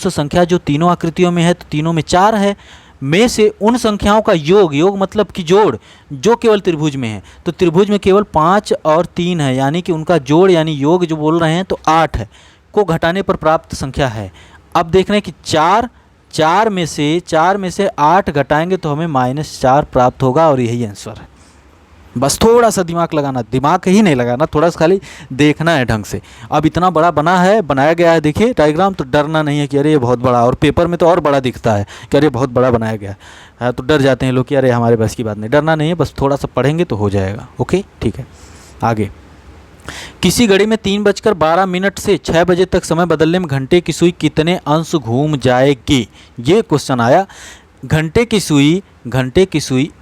संख्या जो तीनों आकृतियों में है, तो तीनों में 4 है, में से उन संख्याओं का योग, योग मतलब कि जोड़, जो केवल त्रिभुज में है। तो त्रिभुज में केवल 5 और 3 है, यानी कि उनका जोड़ यानी योग जो बोल रहे हैं तो 8 है, को घटाने पर प्राप्त संख्या है। अब देख रहे हैं कि 4 में से 8 घटाएंगे तो हमें -4 प्राप्त होगा और यही आंसर है। बस थोड़ा सा दिमाग लगाना, दिमाग ही नहीं लगाना, थोड़ा सा खाली देखना है ढंग से। अब इतना बड़ा बनाया गया है, देखिए डायग्राम, तो डरना नहीं है कि अरे ये बहुत बड़ा, और पेपर में तो और बड़ा दिखता है कि अरे बहुत बड़ा बनाया गया है, तो डर जाते हैं लोग कि अरे हमारे बस की बात नहीं। डरना नहीं है, बस थोड़ा सा पढ़ेंगे तो हो जाएगा। ओके ठीक है, आगे। किसी घड़ी में 3:12 से 6 बजे तक समय बदलने में घंटे की सुई कितने अंश घूम जाएगी? ये क्वेश्चन आया। घंटे की सुई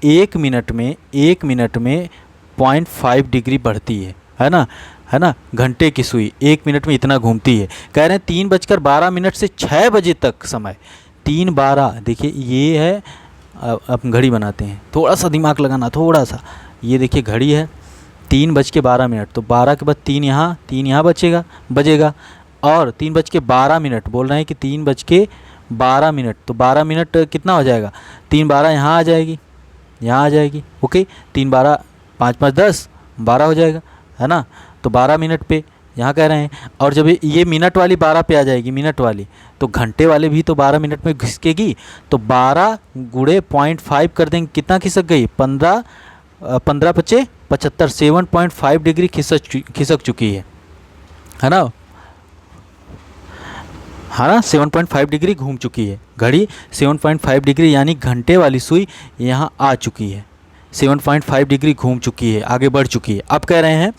1 मिनट में 0.5 डिग्री बढ़ती है ना। घंटे की सुई 1 मिनट में इतना घूमती है। कह रहे हैं 3:12 से 6 बजे तक समय। 3:12 देखिए ये है, अब घड़ी बनाते हैं, थोड़ा सा दिमाग लगाना, थोड़ा सा। ये देखिए घड़ी है 3:12, तो 12 के बाद 3 यहाँ बजेगा, और 3:12 बोल रहे हैं कि 3:12, तो 12 मिनट कितना हो जाएगा? 3:12 यहाँ आ जाएगी। ओके, 3:12 5 5 10 12 हो जाएगा, है ना। तो 12 मिनट पे यहाँ कह रहे हैं, और जब ये मिनट वाली 12 पे आ जाएगी, मिनट वाली, तो घंटे वाले भी तो 12 मिनट में खिसकेगी। तो 12 गुणे 0.5 कर देंगे, कितना खिसक गई? 15 × 5 = 75, 7.5 डिग्री खिसक चुकी है ना। 7.5 डिग्री घूम चुकी है घड़ी, 7.5 डिग्री, यानी घंटे वाली सुई यहाँ आ चुकी है, 7.5 डिग्री घूम चुकी है, आगे बढ़ चुकी है। अब कह रहे हैं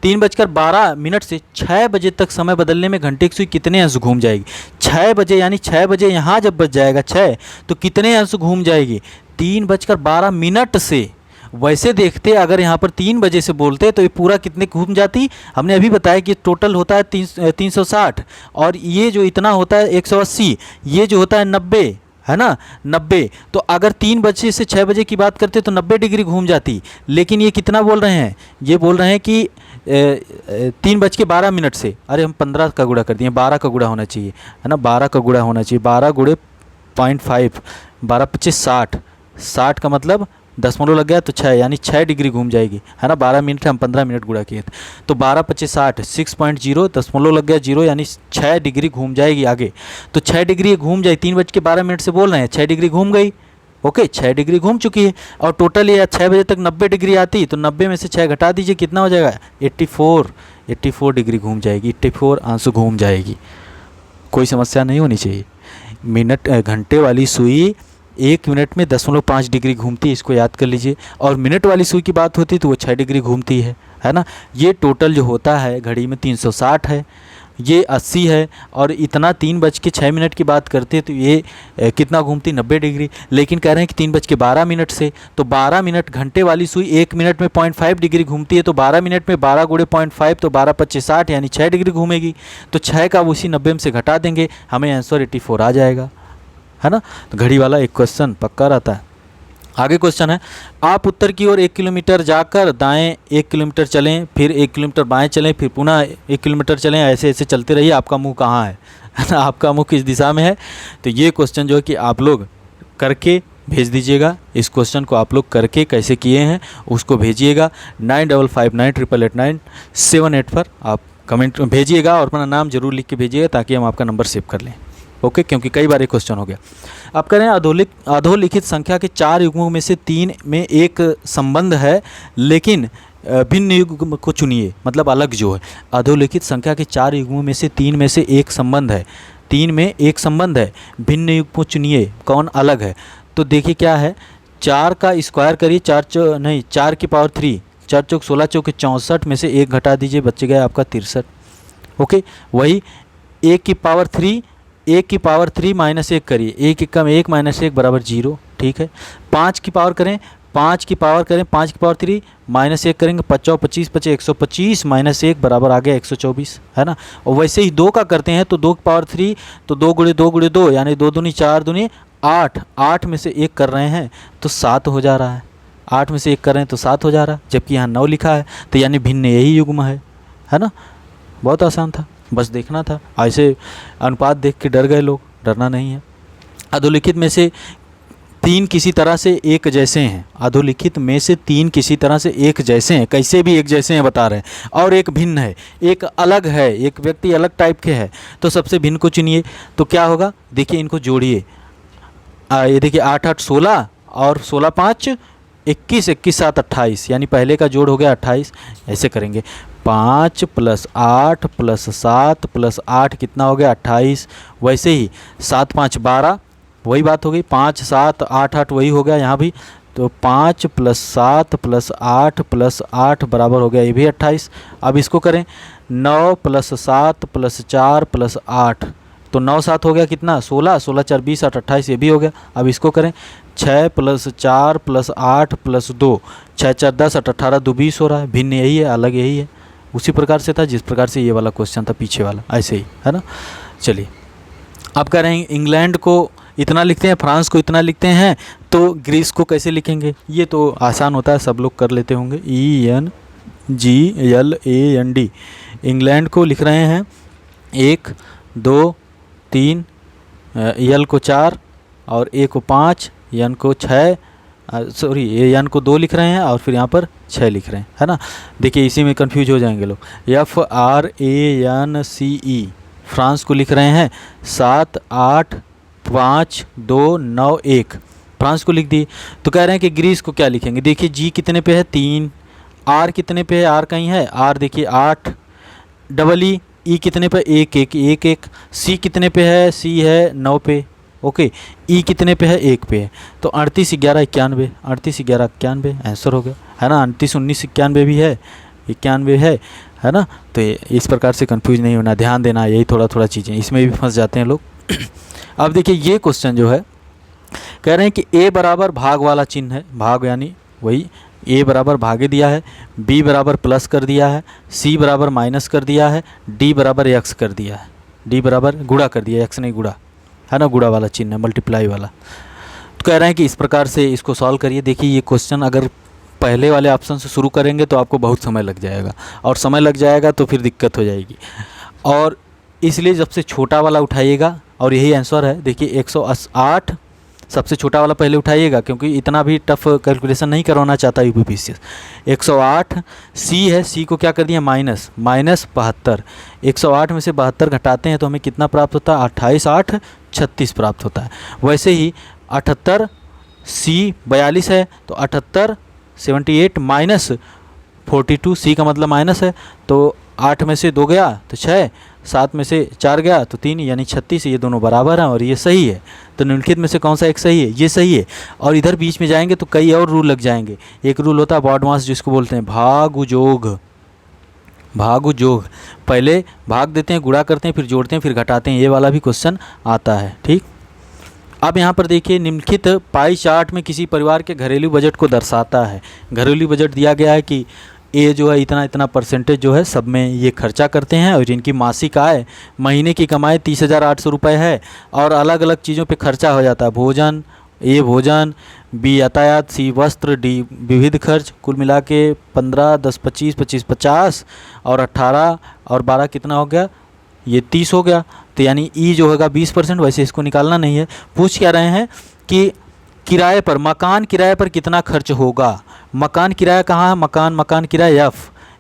3:12 से 6 बजे तक समय बदलने में घंटे की सुई कितने अंश घूम जाएगी? 6 बजे, यानी 6 बजे यहाँ जब बज जाएगा 6, तो कितने अंश घूम जाएगी? 3:12 से। वैसे देखते अगर यहाँ पर 3 बजे से बोलते तो ये पूरा कितने घूम जाती? हमने अभी बताया कि टोटल होता है 360, और ये जो इतना होता है 180, ये जो होता है 90, है ना, 90। तो अगर 3 बजे से 6 बजे की बात करते तो 90 डिग्री घूम जाती। लेकिन ये कितना बोल रहे हैं? ये बोल रहे हैं कि 3:12 से, अरे हम 15 का गुणा कर दिए, 12 का गुणा होना चाहिए, है ना, 12 का गुणा होना चाहिए। 12 गुणे 0.5, 12 × 25 60, 60 का मतलब दशमलव लग गया तो 6, यानी 6 डिग्री घूम जाएगी, है ना। 12 मिनट है, हम 15 मिनट गुणा किए थे, तो 12 × 25 60, 6.0, दशमलव लग गया 0, यानी 6 डिग्री घूम जाएगी आगे। तो 6 डिग्री घूम जाए, 3:12 से बोल रहे हैं, 6 डिग्री घूम गई। ओके, 6 डिग्री घूम चुकी है, और टोटल ये 6 बजे तक 90 डिग्री आती, तो 90 में से 6 घटा दीजिए, कितना हो जाएगा? 84 डिग्री घूम जाएगी, 84 अंश घूम जाएगी। कोई समस्या नहीं होनी चाहिए। घंटे वाली सुई 1 मिनट में 0.5 डिग्री घूमती है, इसको याद कर लीजिए। और मिनट वाली सुई की बात होती तो वो 6 डिग्री घूमती है ना। ये टोटल जो होता है घड़ी में 360 है, ये 80 है, और इतना 3:06 की बात करते हैं तो ये कितना घूमती? 90 डिग्री। लेकिन कह रहे हैं कि 3:12 से, तो 12 मिनट, घंटे वाली सुई 1 मिनट में 0.5 डिग्री घूमती है, तो 12 मिनट में 12 गुणे 0.5, तो 12 × 25 60, यानी 6 डिग्री घूमेगी। तो 6 का उसी 90 में से घटा देंगे, हमें आंसर 84 आ जाएगा, है ना। तो घड़ी वाला एक क्वेश्चन पक्का रहता है। आगे क्वेश्चन है, आप उत्तर की ओर 1 किलोमीटर जाकर दाएं 1 किलोमीटर चलें, फिर 1 किलोमीटर बाएं चलें, फिर पुनः 1 किलोमीटर चलें, ऐसे ऐसे चलते रहिए, आपका मुंह कहाँ है ना, आपका मुंह किस दिशा में है? तो ये क्वेश्चन जो है कि आप लोग करके भेज दीजिएगा। इस क्वेश्चन को आप लोग करके कैसे किए हैं उसको भेजिएगा 95598897 पर आप कमेंट भेजिएगा, और अपना नाम जरूर लिख के भेजिएगा ताकि हम आपका नंबर सेव कर लें। ओके, क्योंकि कई बार ये क्वेश्चन हो गया। आप कह रहे हैं अधोलिखित संख्या के 4 युग्मों में से 3 में एक संबंध है, लेकिन भिन्न युग्म को चुनिए, मतलब अलग जो है। अधोलिखित संख्या के 4 युग्मों में से 3 में से एक संबंध है, 3 में एक संबंध है, भिन्न युग्म को चुनिए, कौन अलग है? तो देखिए क्या है, 4 का स्क्वायर करिए, 4 की पावर 3 4 चौक 16 चौके 64 में से 1 घटा दीजिए, बच गया आपका 63। ओके, वही a की पावर 3 माइनस 1 करिए, 1 कम 1 माइनस 1 बराबर 0। ठीक है, 5 की पावर करें, 5 की पावर 3 माइनस 1 करेंगे, 5 25 25 125 माइनस 1 बराबर आ गया 124, है ना। और वैसे ही 2 का करते हैं तो 2 की पावर 3, तो 2 गुणे 2 गुणे 2 यानी 2 दूनी 4 दूनी 8, 8 में से 1 कर रहे हैं तो 7 हो जा रहा है, 8 में से 1 कर रहे हैं तो 7 हो जा रहा है, जबकि यहाँ 9 लिखा है, तो यानी भिन्न यही युग्म है ना। बहुत आसान था, बस देखना था। ऐसे अनुपात देख के डर गए लोग, डरना नहीं है। अधोलिखित में से 3 किसी तरह से एक जैसे हैं, अधोलिखित में से 3 किसी तरह से एक जैसे हैं, कैसे भी एक जैसे हैं बता रहे हैं, और एक भिन्न है, एक अलग है, एक व्यक्ति अलग टाइप के है, तो सबसे भिन्न को चुनिए। तो क्या होगा, देखिए इनको जोड़िए, ये देखिए 8 8 16 और 16 5 21, 21 7 28, यानी पहले का जोड़ हो गया 28। ऐसे करेंगे 5 + 8 + 7 + 8 कितना हो गया 28। वैसे ही 7 5 12, वही बात हो गई, 5 7 8 8 वही हो गया यहाँ भी, तो 5 + 7 + 8 + 8 बराबर हो गया ये भी 28। अब इसको करें 9 + 7 + 4 + 8, तो 9 7 हो गया कितना 16, 16 4 20 8 28, ये भी हो गया। अब इसको करें 6 + 4 + 8 + 2, 6 4 10 8 18 2 20 हो रहा है, भिन्न यही है, अलग यही है। उसी प्रकार से था जिस प्रकार से ये वाला क्वेश्चन था पीछे वाला, ऐसे ही है ना। चलिए अब कह रहे हैं इंग्लैंड को इतना लिखते हैं, फ्रांस को इतना लिखते हैं, तो ग्रीस को कैसे लिखेंगे। ये तो आसान होता है, सब लोग कर लेते होंगे, ENGLAND। इंग्लैंड को लिख रहे हैं 1 2 3, यल को 4 और ए को 5, यन को 6, सॉरी ये यन को 2 लिख रहे हैं और फिर यहाँ पर 6 लिख रहे हैं, है ना। देखिए इसी में कंफ्यूज हो जाएंगे लोग। FRANCE फ्रांस को लिख रहे हैं 7 8 5 2 9 1, फ्रांस को लिख दिए। तो कह रहे हैं कि ग्रीस को क्या लिखेंगे। देखिए जी कितने पे है 3, आर कितने पे है, आर कहीं है, आर देखिए 8, डबल ई कितने पे 1 1 1 1, सी कितने पे है, सी है 9 पे, ओके, ई कितने पे है 1 पे है, तो 38 11 91, 38 11 91 आंसर हो गया, है ना। 38 19 91 भी है, 91 है ना। तो इस प्रकार से कंफ्यूज नहीं होना, ध्यान देना, यही थोड़ा थोड़ा चीज़ें इसमें भी फंस जाते हैं लोग। अब देखिए ये क्वेश्चन जो है कह रहे हैं कि ए बराबर भाग वाला चिन्ह है, भाग यानी वही ए बराबर भागे दिया है, बी बराबर प्लस कर दिया है, सी बराबर माइनस कर दिया है, डी बराबर एक्स कर दिया है, डी बराबर गुणा कर दिया, एक्स नहीं गुणा, है ना, गुणा वाला चिन्ह है, मल्टीप्लाई वाला। तो कह रहे हैं कि इस प्रकार से इसको सॉल्व करिए। देखिए ये क्वेश्चन अगर पहले वाले ऑप्शन से शुरू करेंगे तो आपको बहुत समय लग जाएगा, और समय लग जाएगा तो फिर दिक्कत हो जाएगी, और इसलिए सबसे छोटा वाला उठाइएगा, और यही आंसर है। देखिए 108 सबसे छोटा वाला पहले उठाइएगा, क्योंकि इतना भी टफ कैलकुलेशन नहीं करवाना चाहता यूपीपीसीएस। 108 सी है, सी को क्या कर दिया माइनस, माइनस 72, 108 में से 72 घटाते हैं तो हमें कितना प्राप्त होता है 28 8 36 प्राप्त होता है। वैसे ही 78 सी 42 है, तो 78 78 माइनस 42, सी का मतलब माइनस है, तो 8 में से 2 गया तो 6, 7 में से 4 गया तो 3, यानी 36, ये दोनों बराबर हैं और ये सही है। तो निम्नलिखित में से कौन सा एक सही है, ये सही है। और इधर बीच में जाएंगे तो कई और रूल लग जाएंगे। एक रूल होता है बॉडमास, जिसको बोलते हैं भागुजोग, भागुजोग, पहले भाग देते हैं, गुणा करते हैं, फिर जोड़ते हैं, फिर घटाते हैं, ये वाला भी क्वेश्चन आता है। ठीक, अब यहाँ पर देखिए निम्नलिखित पाई चार्ट में किसी परिवार के घरेलू बजट को दर्शाता है। घरेलू बजट दिया गया है कि ये जो है इतना इतना परसेंटेज जो है सब में ये खर्चा करते हैं, और जिनकी मासिक आय महीने की कमाई 30,800 रुपये है, और अलग अलग चीज़ों पे खर्चा हो जाता है, भोजन, ए भोजन, बी यातायात, सी वस्त्र, डी विविध खर्च, कुल मिला के 15 10 25 25 50 और 18 और 12 कितना हो गया, ये 30 हो गया। तो यानी ई जो होगा 20%, वैसे इसको निकालना नहीं है। पूछ क्या रहे हैं कि किराए पर, मकान किराए पर कितना खर्च होगा। मकान किराया कहाँ है, मकान किराया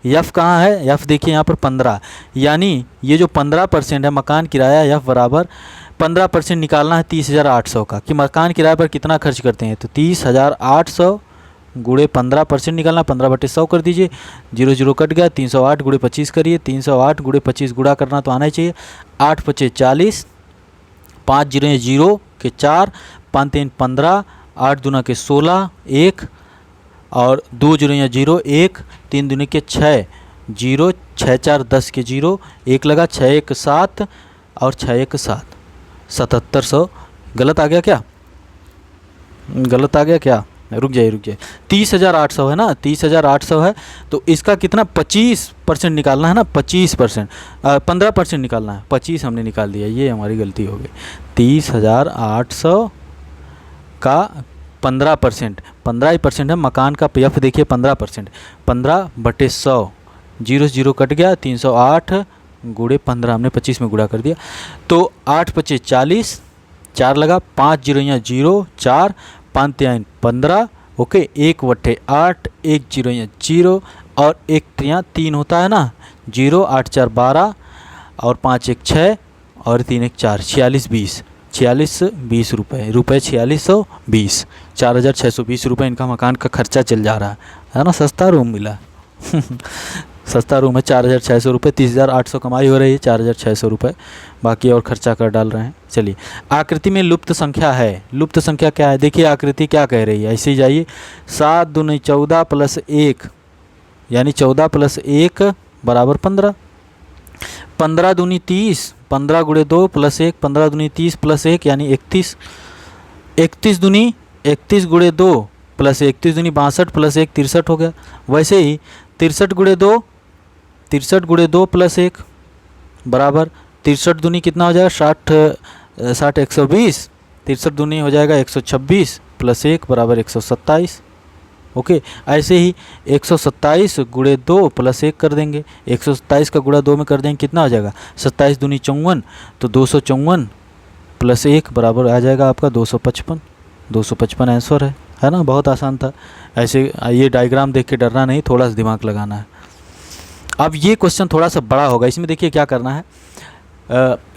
एफ कहाँ है, एफ देखिए यहाँ पर 15, यानी ये जो 15% है मकान किराया, एफ बराबर 15% निकालना है 30,800 का, कि मकान किराए पर कितना खर्च करते हैं। तो 30,800 गुणे 15% निकालना, 15/100 कर दीजिए, 0 0 कट गया, 308 गुणे 25 करिए, 308 गुणे 25 गुणा करना तो आना ही चाहिए। 8 5 40, 5 0 0 के 4, 5 3 15, 8 दूना के 16, 1 और 2 जीरो या 0 1, 3 दूनी के 6, 0 6 4 10 के 0, 1 लगा, 6 1 7 और 6 1 7, 7700। गलत आ गया क्या? गलत आ गया क्या? रुक जाइए 30,800 है ना, 30,800 है तो इसका कितना 25% निकालना है ना, 25%, 15% निकालना है, 25 हमने निकाल दिया, ये हमारी गलती हो गई। 30,800 का 15%, 15% है, मकान का पीएफ देखिए 15%, 15/100, 0 से 0 कट गया, 308 गुणे 15 हमने 25 में गुणा कर दिया, तो 8 25 40, 4 लगा, 5 जीरो या 0 4, 5 3 15, ओके, 1/8, 1 जीरो या 0 और 1 3 3 होता है ना, 0 8 4 12 और 5 1 6 और 3 1 4, 46 20, 46 20 रुपये, 4620, 4620 रुपये इनका मकान का खर्चा चल जा रहा है ना। सस्ता रूम मिला सस्ता रूम है, 4600 रुपये, 30,800 कमाई हो रही है, 4600 रुपये बाकी और खर्चा कर डाल रहे हैं। चलिए, आकृति में लुप्त संख्या है, लुप्त संख्या क्या है? देखिए आकृति क्या कह रही है, ऐसे ही जाइए, 7 दूनी 14 प्लस 1 यानी 14 प्लस 1 बराबर 15, 15 दूनी 30, 15 गुणे 2 प्लस 1, 15 दूनी 30 प्लस 1 यानी 31, 31 दूनी 31 गुणे 2 प्लस 31 दूनी 62 प्लस 1 63 हो गया। वैसे ही 63 गुणे 2, 63 गुणे 2 प्लस 1 बराबर 63 दूनी कितना हो जाएगा 60 120, 63 दूनी हो जाएगा 126 प्लस 1 बराबर 127, ओके। ऐसे ही 127 गुणे 2 प्लस 1 कर देंगे, 127 का गुणा 2 में कर देंगे, कितना हो जाएगा 27 दूनी 54, तो 254 प्लस 1 बराबर आ जाएगा आपका 255, 255 आंसर है ना। बहुत आसान था, ऐसे ये डायग्राम देख के डरना नहीं, थोड़ा सा दिमाग लगाना है। अब ये क्वेश्चन थोड़ा सा बड़ा होगा, इसमें देखिए क्या करना है,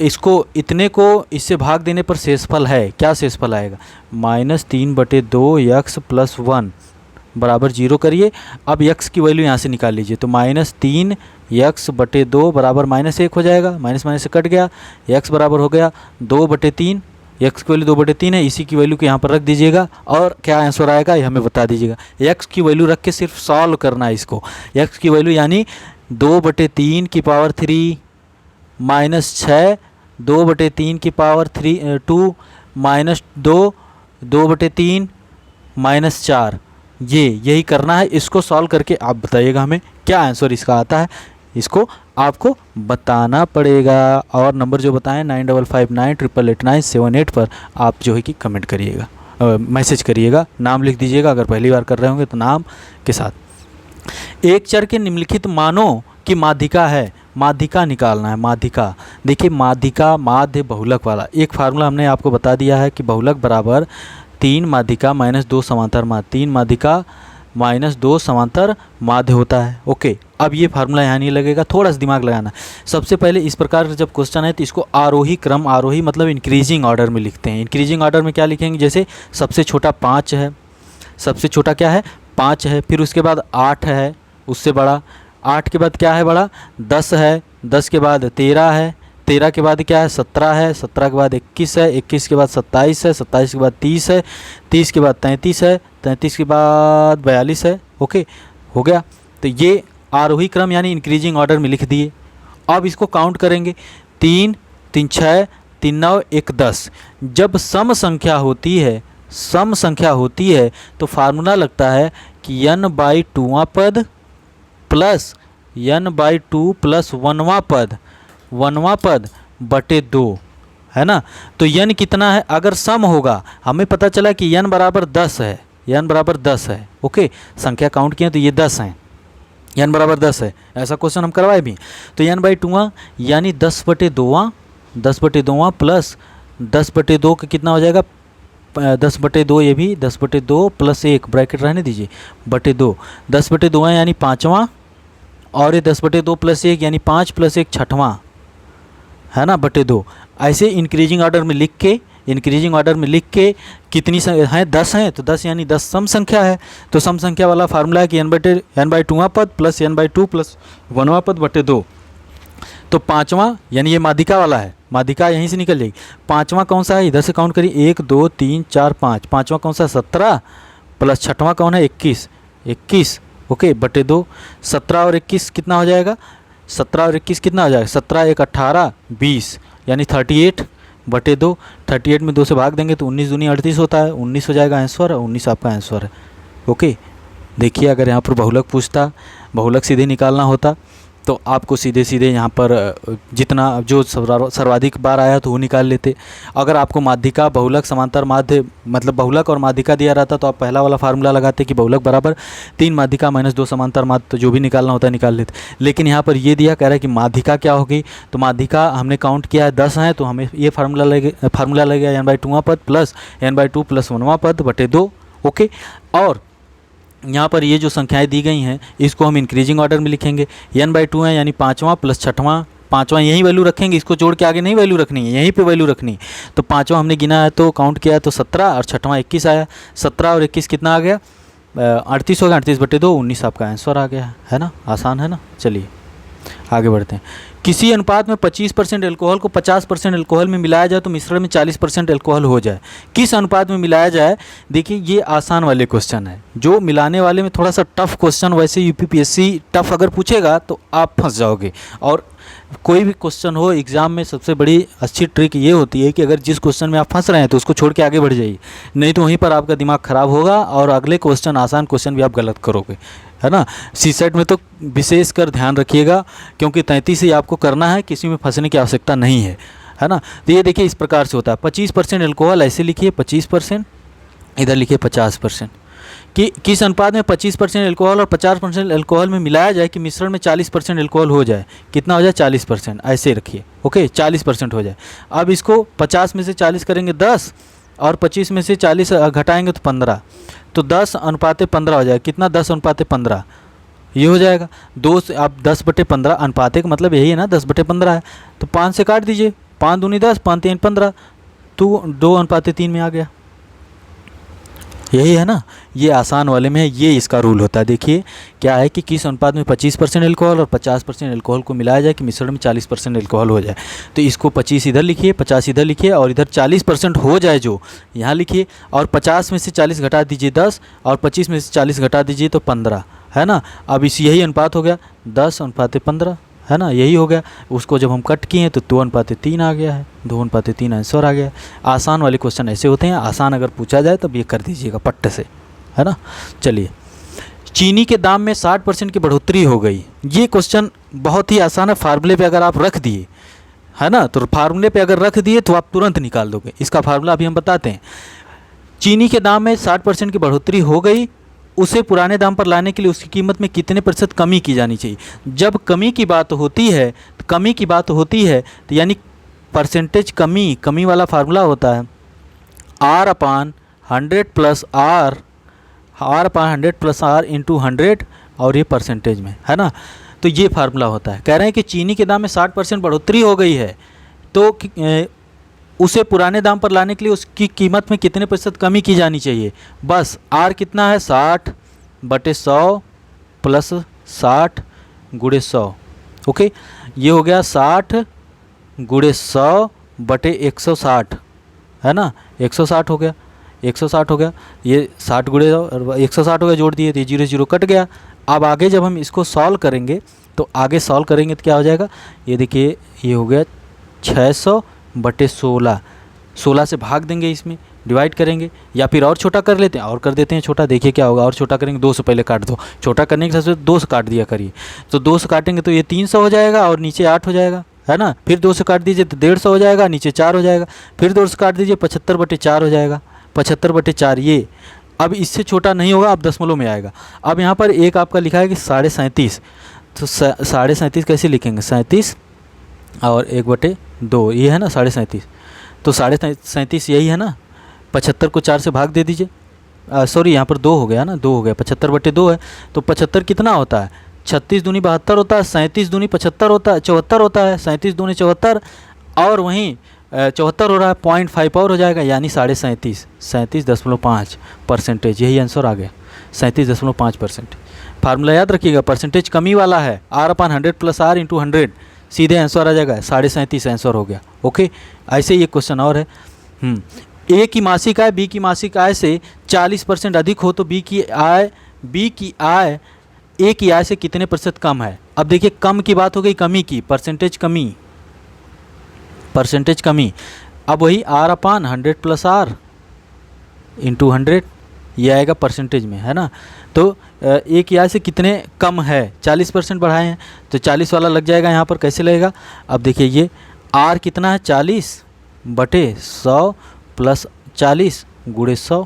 इसको इतने को इससे भाग देने पर शेषफल है, क्या शेषफल आएगा -3/2 x + 1 बराबर 0 करिए। अब x की वैल्यू यहाँ से निकाल लीजिए, तो -3 x/2 बराबर -1 हो जाएगा, माइनस माइनस से कट गया, x बराबर हो गया 2/3, x की वैल्यू 2/3 है, इसी की वैल्यू को यहाँ पर रख दीजिएगा और क्या आंसर आएगा ये हमें बता दीजिएगा। x की वैल्यू रख के सिर्फ सॉल्व करना है इसको, x की वैल्यू यानी 2/3 की पावर 3 -6, 2/3 की पावर 2 -2, 2/3 -4, यही करना है। इसको सॉल्व करके आप बताइएगा हमें क्या आंसर इसका आता है, इसको आपको बताना पड़ेगा। और नंबर जो बताएं 9559889788 पर आप जो है कि कमेंट करिएगा, मैसेज करिएगा, नाम लिख दीजिएगा, अगर पहली बार कर रहे होंगे तो नाम के साथ। एक चर के निम्नलिखित मानों की माध्यिका है, माध्यिका निकालना है, माध्यिका। देखिए माध्यिका माध्य बहुलक वाला एक फार्मूला हमने आपको बता दिया है कि बहुलक बराबर 3 माध्यिका -2 समांतर माध्य, 3 माध्यिका -2 समांतर माध्य होता है, ओके। अब ये फार्मूला यहाँ नहीं लगेगा, थोड़ा सा दिमाग लगाना। सबसे पहले इस प्रकार का जब क्वेश्चन है तो इसको आरोही क्रम, आरोही मतलब इंक्रीजिंग ऑर्डर में लिखते हैं। इंक्रीजिंग ऑर्डर में क्या लिखेंगे, जैसे सबसे छोटा 5 है, सबसे छोटा क्या है 5 है, फिर उसके बाद 8 है, उससे बड़ा 8 के बाद क्या है बड़ा 10 है, 10 के बाद 13 है, 13 के बाद क्या है 17 है, 17 के बाद 21 है, 21 के बाद 27 है, 27 के बाद 30 है, 30 के बाद 33 है, 33 के बाद 42 है, ओके हो गया। तो ये आरोही क्रम यानी इंक्रीजिंग ऑर्डर में लिख दिए। अब इसको काउंट करेंगे, 3 3 6 3 9 1 10। जब सम संख्या होती है, सम संख्या होती है तो फार्मूला लगता है कि n/2वां पद प्लस n/2 प्लस 1वां पद, 1वां पद बटे 2, है ना। तो n कितना है, अगर सम होगा हमें पता चला कि n बराबर 10 है, n बराबर 10 है, ओके। संख्या काउंट किए तो ये 10 हैं, n बराबर 10 है, ऐसा क्वेश्चन हम करवाए भी। तो n/2 यानी 10/2, 10/2 प्लस 10/2 का कितना हो जाएगा 10/2, ये भी 10/2 प्लस 1 ब्रैकेट रहने दीजिए बटे 2, 10/2 यानी 5वां, और ये 10/2 प्लस 1 यानी 5 प्लस 1 6वां, है ना, बटे 2। ऐसे इंक्रीजिंग ऑर्डर में लिख के, इंक्रीजिंग ऑर्डर में लिख के कितनी हैं 10 हैं, तो 10 यानी 10 सम संख्या है। तो सम संख्या वाला फार्मूला है कि n/2वां पद प्लस n/2 प्लस 1वां पद बटे 2। तो 5वां यानी ये माध्यिका वाला है, माध्यिका यहीं से निकल जाएगी। 5वां कौन सा है, इधर से काउंट करिए 1 2 3 4 5, 5वां कौन सा 17 प्लस 6वां कौन है 21, 21 ओके बटे 2। 17 और 21 कितना हो जाएगा? 17 और 21 कितना हो जाएगा? 17 एक 18 20 यानी 38 बटे 2। 38 में 2 से भाग देंगे तो 19 दूनी 38 होता है, 19 हो जाएगा आंसर, 19 आपका आंसर है। ओके देखिए अगर यहाँ पर बहुलक पूछता, बहुलक सीधे निकालना होता तो आपको सीधे सीधे यहाँ पर जितना जो सर्वाधिक बार आया तो वो निकाल लेते। अगर आपको माध्यिका बहुलक समांतर माध्य मतलब बहुलक और माध्यिका दिया रहता तो आप पहला वाला फार्मूला लगाते कि बहुलक बराबर 3 माध्यिका माइनस 2 समांतर माध्य, तो जो भी निकालना होता है निकाल लेते। लेकिन यहाँ पर ये दिया कह रहा है कि माध्यिका क्या होगी, तो माध्यिका हमने काउंट किया है 10 है, तो हमें ये फार्मूला लगेगा n/2वां पद प्लस n/2 प्लस 1वां पद बटे 2। ओके और यहाँ पर ये जो संख्याएं दी गई हैं इसको हम इंक्रीजिंग ऑर्डर में लिखेंगे। n/2 है यानी 5वां प्लस 6वां, 5वां यही वैल्यू रखेंगे, इसको जोड़ के आगे नहीं वैल्यू रखनी है, यहीं पे वैल्यू रखनी है। तो 5वां हमने गिना है तो काउंट किया तो 17 और 6वां 21 आया। 17 और 21 कितना आ गया? 38 हो गया, 38 बटे 2 19 आपका आंसर आ गया है ना। आसान है ना। चलिए आगे बढ़ते हैं। किसी अनुपात में 25% एल्कोहल को 50% एल्कोहल में मिलाया जाए तो मिश्रण में 40% एल्कोहल हो जाए, किस अनुपात में मिलाया जाए? देखिए ये आसान वाले क्वेश्चन है, जो मिलाने वाले में थोड़ा सा टफ क्वेश्चन, वैसे यूपीपीएससी टफ अगर पूछेगा तो आप फंस जाओगे। और कोई भी क्वेश्चन हो एग्ज़ाम में सबसे बड़ी अच्छी ट्रिक ये होती है कि अगर जिस क्वेश्चन में आप फंस रहे हैं तो उसको छोड़ के आगे बढ़ जाइए, नहीं तो वहीं पर आपका दिमाग ख़राब होगा और अगले क्वेश्चन आसान क्वेश्चन भी आप गलत करोगे, है ना। सीसेट में तो विशेष कर ध्यान रखिएगा क्योंकि 33 ही आपको करना है, किसी में फंसने की आवश्यकता नहीं है ना। तो ये देखिए इस प्रकार से होता है। 25% एल्कोहल ऐसे लिखिए 25%, इधर लिखिए 50%। कि किस अनुपात में 25% एल्कोहल और 50% एल्कोहल में मिलाया जाए कि मिश्रण में 40% एल्कोहल हो जाए, कितना हो जाए? 40%, ऐसे रखिए। ओके 40% हो जाए। अब इसको 50 में से 40 करेंगे 10 और 25 में से 40 घटाएंगे तो 15, तो 10:15 हो जाएगा। कितना? 10:15 ये हो जाएगा। 2 से आप 10/15 अनुपात का मतलब यही है ना, 10/15 है, तो 5 से काट दीजिए, 5 दूनी 10, 5 3 15, तो 2:3 में आ गया। यही है ना, ये आसान वाले में है, ये इसका रूल होता है। देखिए क्या है कि किस अनुपात में 25% एल्कोहल और 50% एल्कोहल को मिलाया जाए कि मिश्रण में 40% एल्कोहल हो जाए। तो इसको 25 इधर लिखिए, 50 इधर लिखिए और इधर 40% हो जाए जो यहाँ लिखिए, और 50 में से 40 घटा दीजिए 10 और 25 में से 40 घटा दीजिए तो 15, है ना। अब इस यही अनुपात हो गया 10:15, है ना, यही हो गया। उसको जब हम कट किए तो 2:3 आ गया है, 2:3 आंसर आ गया है। आसान वाले क्वेश्चन ऐसे होते हैं, आसान अगर पूछा जाए तब ये कर दीजिएगा पट्टे से, है ना। चलिए, चीनी के दाम में 60% की बढ़ोतरी हो गई, ये क्वेश्चन बहुत ही आसान है। फार्मूले पे अगर आप रख दिए, है ना, तो फार्मूले पे अगर रख दिए तो आप तुरंत निकाल दोगे। इसका फार्मूला अभी हम बताते हैं। चीनी के दाम में 60% की बढ़ोतरी हो गई, उसे पुराने दाम पर लाने के लिए उसकी कीमत में कितने प्रतिशत कमी की जानी चाहिए। जब कमी की बात होती है तो यानी परसेंटेज कमी वाला फार्मूला होता है R/100 प्लस R इंटू 100 और ये परसेंटेज में, है ना। तो ये फार्मूला होता है। कह रहे हैं कि चीनी के दाम में 60% बढ़ोतरी हो गई है तो उसे पुराने दाम पर लाने के लिए उसकी कीमत में कितने प्रतिशत कमी की जानी चाहिए। बस R कितना है? 60/100 प्लस 60/100। ओके, ये हो गया 60/100/160, है ना। 160 हो गया, 160 हो गया, ये 60/160 हो गया, जोड़ दिए तो ये 0 0 कट गया। अब आगे जब हम इसको सॉल्व करेंगे तो क्या हो जाएगा? ये देखिए ये हो गया 600/16, 16 से भाग देंगे, इसमें डिवाइड करेंगे, या फिर और छोटा कर लेते हैं, और कर देते हैं छोटा। देखिए क्या होगा, और छोटा करेंगे 2 से पहले काट दो, छोटा करने के साथ 2 से काट दिया करिए। तो 2 से काटेंगे तो ये 300 हो जाएगा और नीचे 8 हो जाएगा, है ना। फिर 2 से काट दीजिए तो 150 हो जाएगा, नीचे 4 हो जाएगा। फिर 2 से काट दीजिए 75/4 हो जाएगा, 75/4। ये अब इससे छोटा नहीं होगा, अब दशमलव में आएगा। अब यहाँ पर एक आपका लिखा है कि 37.5, तो 37.5 कैसे लिखेंगे? 37 और 1/2, ये है ना 37.5, तो 37.5 यही है ना। 75 को 4 से भाग दे दीजिए, सॉरी यहाँ पर 2 हो गया ना, 2 हो गया, 75/2 है। तो 75 कितना होता है? 36 दूनी 72 होता है, 37 दूनी 75 होता है, 74 होता है, 37 दूनी 74, और वहीं 74 हो रहा है, 0.5 और हो जाएगा, यानी 37.5, 37.5%। यही आंसर आ गया, 37.5%। फार्मूला याद रखिएगा, परसेंटेज कमी वाला है, R/100 प्लस R इंटू 100, सीधे आंसर आ जाएगा, 37.5 आंसर हो गया। ओके, ऐसे ही एक क्वेश्चन और है। ए की मासिक आय बी की मासिक आय से 40% अधिक हो तो बी की आय बी की आय ए की आय से कितने प्रतिशत कम है। अब देखिए कम की बात हो गई, कमी की, परसेंटेज कमी, परसेंटेज कमी। अब वही R upon 100 plus R into 100, ये आएगा परसेंटेज में, है ना। तो ए की आय से कितने कम है, 40% बढ़ाए हैं तो 40 वाला लग जाएगा यहाँ पर। कैसे लगेगा, अब देखिए ये आर कितना है 40 बटे 100 प्लस 40 गुणे 100,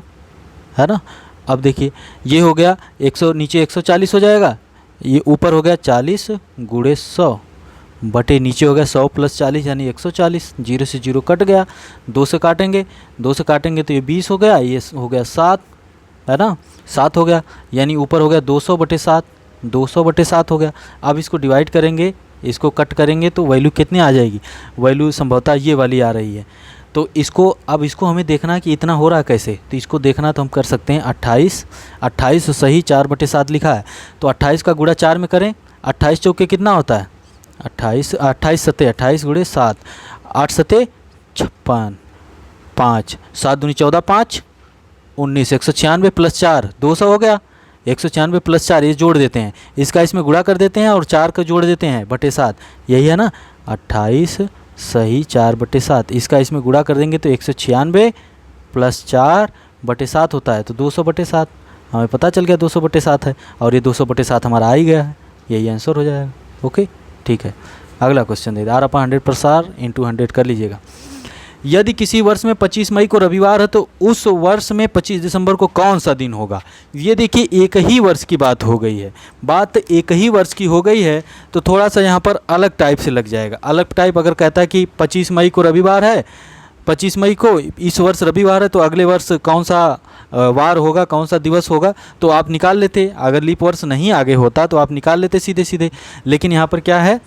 है ना। अब देखिए ये हो गया 100, नीचे 140 हो जाएगा, ये ऊपर हो गया 40 गुणे 100 बटे नीचे हो गया 100 प्लस 40 यानी 140, 0 से 0 कट गया, 2 से काटेंगे, 2 से काटेंगे तो ये 20 हो गया, ये हो गया 7, है ना, 7 हो गया, यानी ऊपर हो गया 200 बटे 7, 200 बटे 7 हो गया। अब इसको डिवाइड करेंगे, इसको कट करेंगे तो वैल्यू कितनी आ जाएगी, वैल्यू संभवतः ये वाली आ रही है। तो इसको, अब इसको हमें देखना है कि इतना हो रहा है कैसे, तो इसको देखना तो हम कर सकते हैं 28, 28 सही 4 बटे 7 लिखा है तो 28 का गुणा 4 में करें, 28 चौके कितना होता है 28, 28 सत्ते 28 गुणे 7, 8 सत्ते 56, 5 7 दूनी 14, 5 19, 196 प्लस 4 200 हो गया, 196 प्लस 4 ये जोड़ देते हैं, इसका इसमें गुणा कर देते हैं और 4 का जोड़ देते हैं बटे 7, यही है ना 28 सही 4 बटे 7, इसका इसमें गुणा कर देंगे तो 196 प्लस 4 बटे 7 होता है तो 200 बटे 7, हमें पता चल गया 200 बटे 7 है और ये 200 बटे 7 हमारा आ ही गया है, यही आंसर हो जाएगा। ओके ठीक है, अगला क्वेश्चन दे R upon 100 plus R into 100 कर लीजिएगा। यदि किसी वर्ष में 25 मई को रविवार है तो उस वर्ष में 25 दिसंबर को कौन सा दिन होगा। ये देखिए एक ही वर्ष की बात हो गई है, बात एक ही वर्ष की हो गई है तो थोड़ा सा यहाँ पर अलग टाइप से लग जाएगा। अलग टाइप अगर कहता है कि 25 मई को रविवार है, 25 मई को इस वर्ष रविवार है तो अगले वर्ष कौन सा वार होगा, कौन सा दिवस होगा, तो आप निकाल लेते। अगर लीप वर्ष नहीं आगे होता तो आप निकाल लेते सीधे सीधे। लेकिन यहाँ पर क्या है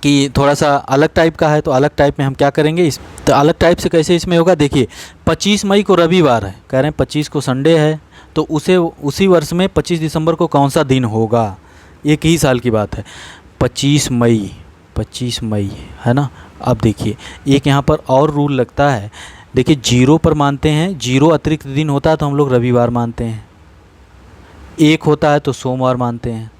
कि थोड़ा सा अलग टाइप का है तो अलग टाइप में हम क्या करेंगे, इस तो अलग टाइप से कैसे इसमें होगा। देखिए 25 मई को रविवार है, कह रहे हैं 25 को संडे है तो उसी वर्ष में 25 दिसंबर को कौन सा दिन होगा, एक ही साल की बात है 25 मई है ना। अब देखिए एक यहाँ पर और रूल लगता है, देखिए 0 पर मानते हैं, 0 अतिरिक्त दिन होता है तो हम लोग रविवार मानते हैं, 1 होता है तो सोमवार मानते हैं,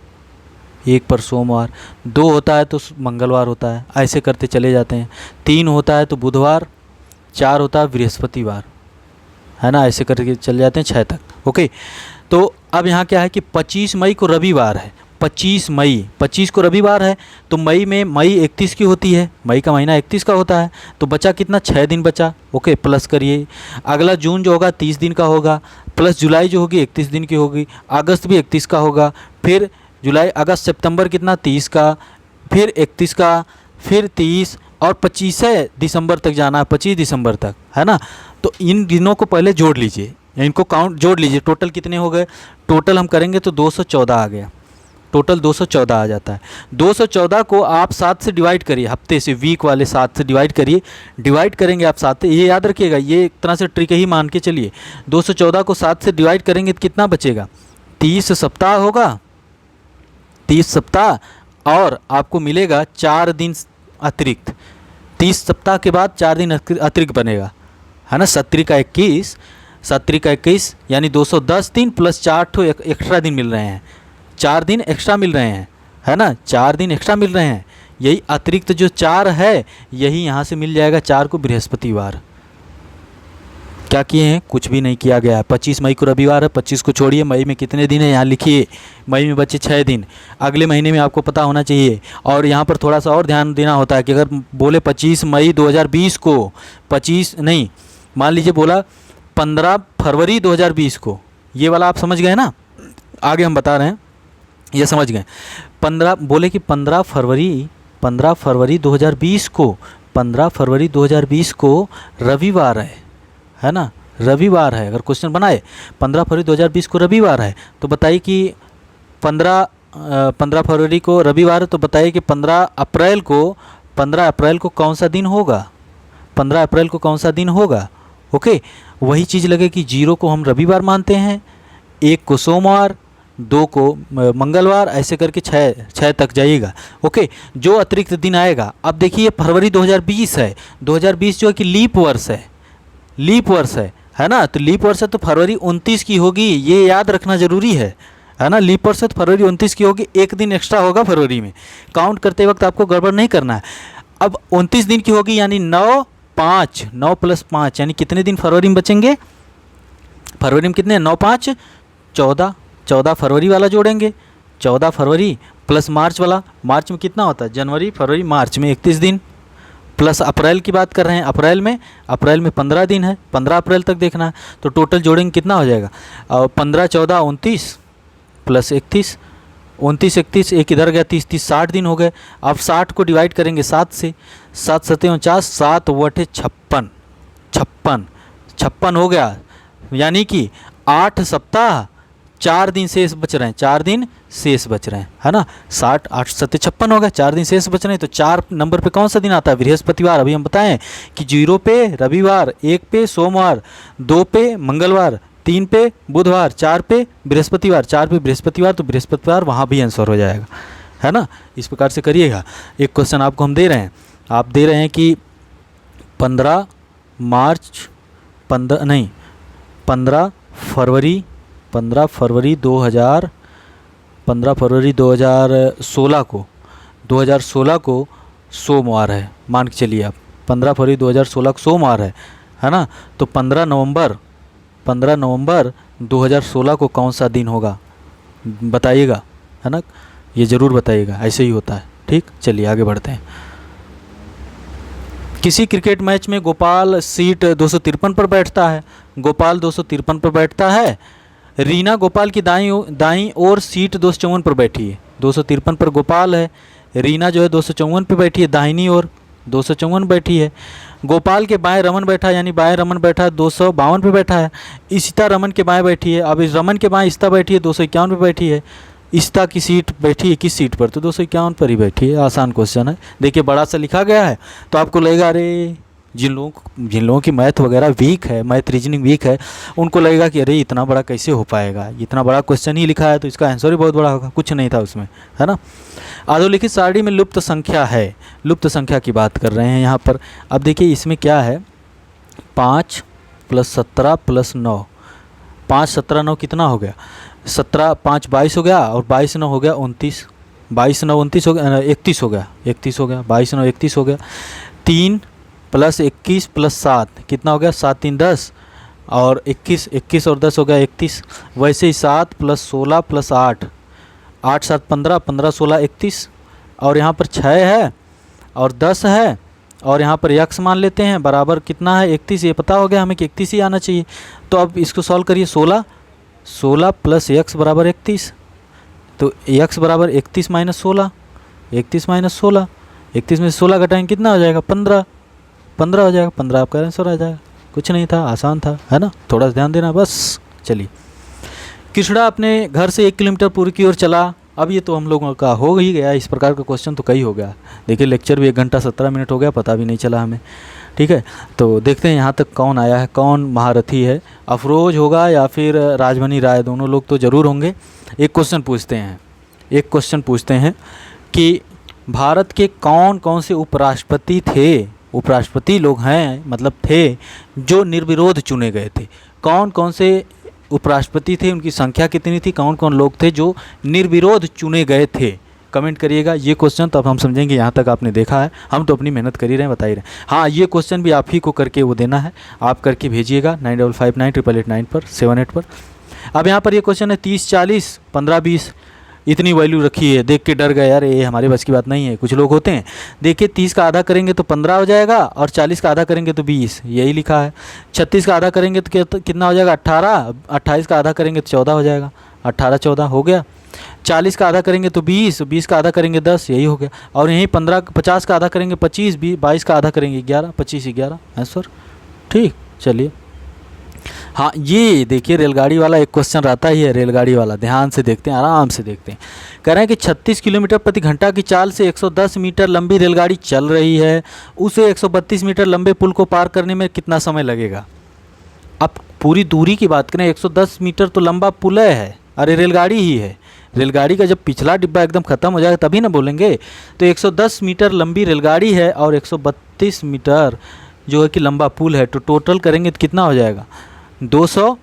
1 पर सोमवार, 2 होता है तो मंगलवार होता है, ऐसे करते चले जाते हैं, 3 होता है तो बुधवार, 4 होता है बृहस्पतिवार, है ना, ऐसे करके चले जाते हैं 6 तक। ओके, तो अब यहाँ क्या है कि 25 मई को रविवार है, 25 को रविवार है तो मई 31 की होती है, मई का महीना 31 का होता है तो बचा कितना 6 दिन बचा। ओके, प्लस करिए, अगला जून जो होगा 30 दिन का होगा, प्लस जुलाई जो होगी 31 दिन की होगी, अगस्त भी 31 का होगा, फिर जुलाई अगस्त सितंबर कितना 30 का, फिर 31 का, फिर 30 और 25 दिसंबर तक जाना है, 25 दिसंबर तक, है ना। तो इन दिनों को पहले जोड़ लीजिए, इनको काउंट जोड़ लीजिए, टोटल कितने हो गए, टोटल हम करेंगे तो 214 आ गया, टोटल 214 आ जाता है। 214 को आप 7 से डिवाइड करिए, हफ्ते से, वीक वाले 7 से डिवाइड करिए, डिवाइड करेंगे आप 7 से, ये याद रखिएगा, ये एक तरह से ट्रिक ही मान के चलिए। 214 को 7 से डिवाइड करेंगे तो कितना बचेगा, 30 सप्ताह होगा, 30 सप्ताह, और आपको मिलेगा 4 दिन अतिरिक्त, 30 सप्ताह के बाद 4 दिन अतिरिक्त बनेगा, है ना। 17 का 21 यानी 210 दिन प्लस 4 ठो एक्स्ट्रा दिन मिल रहे हैं, 4 दिन एक्स्ट्रा मिल रहे हैं, है ना, 4 दिन एक्स्ट्रा मिल रहे हैं। यही अतिरिक्त जो 4 है यही यहाँ से मिल जाएगा, 4 को बृहस्पतिवार। क्या किए हैं, कुछ भी नहीं किया गया है। 25 मई को रविवार है, 25 को छोड़िए, मई में कितने दिन है यहाँ लिखिए, मई में बचे 6 दिन, अगले महीने में आपको पता होना चाहिए। और यहाँ पर थोड़ा सा और ध्यान देना होता है कि अगर बोले 25 मई 2020 को, 25 नहीं, मान लीजिए बोला 15 फरवरी 2020 को, ये वाला आप समझ गए ना, आगे हम बता रहे हैं, ये समझ गए। 15 बोले कि 15 फरवरी 2020 को, 15 फरवरी 2020 को रविवार है ना, रविवार है। अगर क्वेश्चन बनाए 15 फरवरी 2020 को रविवार है तो बताइए कि 15 फरवरी को रविवार है तो बताइए कि 15 अप्रैल को कौन सा दिन होगा, 15 अप्रैल को कौन सा दिन होगा। ओके, वही चीज़ लगे कि 0 को हम रविवार मानते हैं, 1 को सोमवार, 2 को मंगलवार, ऐसे करके 6 तक जाइएगा। ओके, जो अतिरिक्त दिन आएगा, अब देखिए फरवरी 2020 है, 2020 जो है कि लीप वर्ष है ना, तो लीप वर्ष है तो फरवरी 29 की होगी, ये याद रखना ज़रूरी है, है ना। लीप वर्ष तो फरवरी 29 की होगी, एक दिन एक्स्ट्रा होगा फरवरी में। काउंट करते वक्त आपको गड़बड़ नहीं करना है। अब 29 दिन की होगी यानी 9 5, 9 + 5 यानी कितने दिन फरवरी में बचेंगे? फरवरी में कितने? 9 5 14, 14 फरवरी वाला जोड़ेंगे, 14 फरवरी प्लस मार्च वाला, मार्च में कितना होता है? जनवरी फरवरी मार्च में 31 दिन, प्लस अप्रैल की बात कर रहे हैं, अप्रैल में 15 दिन है, 15 अप्रैल तक देखना है। तो टोटल जोड़ेंगे कितना हो जाएगा? और 15 14 29 प्लस 31, 29 31, एक इधर गया 30 30, 60 दिन हो गए। अब 60 को डिवाइड करेंगे 7 से, 7 7 49, 7 × 8 56, 56 हो गया। यानी कि 8 सप्ताह 4 दिन शेष बच रहे हैं, 4 दिन शेष बच रहे हैं, है ना। 60 8 7 56 हो गया, 4 दिन शेष बच रहे हैं। तो 4 नंबर पे कौन सा दिन आता है? बृहस्पतिवार। अभी हम बताएं कि 0 पे रविवार, 1 पे सोमवार, 2 पे मंगलवार, 3 पे बुधवार, 4 पे बृहस्पतिवार, 4 पे बृहस्पतिवार। तो बृहस्पतिवार वहाँ भी आंसर हो जाएगा, है ना। इस प्रकार से करिएगा। एक क्वेश्चन आपको हम दे रहे हैं, आप दे रहे हैं कि 15 फरवरी 2016 को सोमवार है, मान के चलिए आप 15 फरवरी 2016 को सोमवार है ना। तो 15 नवंबर 2016 को कौन सा दिन होगा बताइएगा, है ना। ये ज़रूर बताइएगा, ऐसे ही होता है। ठीक, चलिए आगे बढ़ते हैं। किसी क्रिकेट मैच में गोपाल सीट 253 पर बैठता है, गोपाल 253 पर बैठता है। रीना गोपाल की दाईं ओर सीट 254 पर बैठी है। 253 पर गोपाल है, रीना जो है 254 पे बैठी है, दाहिनी ओर 254 बैठी है। गोपाल के बाएं रमन बैठा, यानी बाएं रमन बैठा 252 पे बैठा है। इशिता रमन के बाएं बैठी है। अब इस रमन के बाएं इशिता बैठी है, 251 पे बैठी है। इशिता की सीट बैठी है किस सीट पर? तो 251 पर ही बैठी है। आसान क्वेश्चन है। देखिए बड़ा सा लिखा गया है, तो आपको लगेगा अरे जिन लोगों की मैथ वगैरह वीक है, मैथ रीजनिंग वीक है, उनको लगेगा कि अरे इतना बड़ा कैसे हो पाएगा, इतना बड़ा क्वेश्चन ही लिखा है तो इसका आंसर ही बहुत बड़ा होगा। कुछ नहीं था उसमें, है ना। अधोलिखित सारणी में लुप्त संख्या है, लुप्त संख्या की बात कर रहे हैं यहाँ पर। अब देखिए इसमें क्या है, 5 + 17 + 9, 5 17 9 कितना हो गया? 17 5 22 हो गया, और 22 9 हो गया 29, 22 9 29 हो गया, 31 हो गया, 31 हो गया, 22 9 31 हो गया। 3 + 21 + 7 कितना हो गया? 7 3 10, और 21 और 10 हो गया 31। वैसे ही 7 + 16 + 8, 8 7 15, 15 16 31, और यहाँ पर 6 है और 10 है, और यहाँ पर यक्स मान लेते हैं, बराबर कितना है? 31। ये पता हो गया हमें कि 31 ही आना चाहिए। तो अब इसको सॉल्व करिए। 16 + x = 31, तो x = 31 - 16, 31 - 16, 31 में 16 घटाएंगे कितना हो जाएगा? 15 हो जाएगा। 15 आपका आंसर आ जाएगा। कुछ नहीं था, आसान था, है ना। थोड़ा सा ध्यान देना बस। चलिए, कृष्णा अपने घर से 1 किलोमीटर पूर्व की ओर चला। अब ये तो हम लोगों का हो ही गया, इस प्रकार का क्वेश्चन तो कई हो गया। देखिए लेक्चर भी 1 घंटा 17 मिनट हो गया, पता भी नहीं चला हमें। ठीक है, तो देखते हैं यहाँ तक कौन आया है, कौन महारथी है। अफरोज होगा या फिर राजमणि राय, दोनों लोग तो ज़रूर होंगे। एक क्वेश्चन पूछते हैं कि भारत के कौन कौन से उपराष्ट्रपति लोग हैं, मतलब थे, जो निर्विरोध चुने गए थे। कौन कौन से उपराष्ट्रपति थे, उनकी संख्या कितनी थी, कौन कौन लोग थे जो निर्विरोध चुने गए थे? कमेंट करिएगा। ये क्वेश्चन तब हम समझेंगे यहाँ तक आपने देखा है, हम तो अपनी मेहनत कर ही रहे हैं, बता ही रहे हैं। हाँ, ये क्वेश्चन भी आप ही को करके वो देना है, आप करके भेजिएगा 95598889 पर 78 पर। अब यहाँ पर ये क्वेश्चन है 30 40 15 20, इतनी वैल्यू रखी है। देख के डर गए यार, ये हमारे बस की बात नहीं है। कुछ लोग होते हैं, देखिए 30 का आधा करेंगे तो 15 हो जाएगा, और 40 का आधा करेंगे तो 20, यही लिखा है। 36 का आधा करेंगे तो कितना हो जाएगा? 18, 28 का आधा करेंगे तो 14 हो जाएगा, 18 14 हो गया। 40 का आधा करेंगे तो 20, 20 का आधा करेंगे 10, यही हो गया। और यहीं 50 का आधा करेंगे 25, 22 का आधा करेंगे 11, 25 11 आंसर। ठीक, चलिए। हाँ, ये देखिए रेलगाड़ी वाला एक क्वेश्चन रहता ही है, रेलगाड़ी वाला। ध्यान से देखते हैं, आराम से देखते हैं। कह रहे हैं कि 36 किलोमीटर प्रति घंटा की चाल से 110 मीटर लंबी रेलगाड़ी चल रही है, उसे 132 मीटर लंबे पुल को पार करने में कितना समय लगेगा? अब पूरी दूरी की बात करें, 110 मीटर तो लंबा पुल है, अरे रेलगाड़ी ही है। रेलगाड़ी का जब पिछला डिब्बा एकदम ख़त्म हो जाएगा तभी ना बोलेंगे। तो 110 मीटर लंबी रेलगाड़ी है और 132 मीटर जो है कि लंबा पुल है, तो टोटल करेंगे तो कितना हो जाएगा? 200,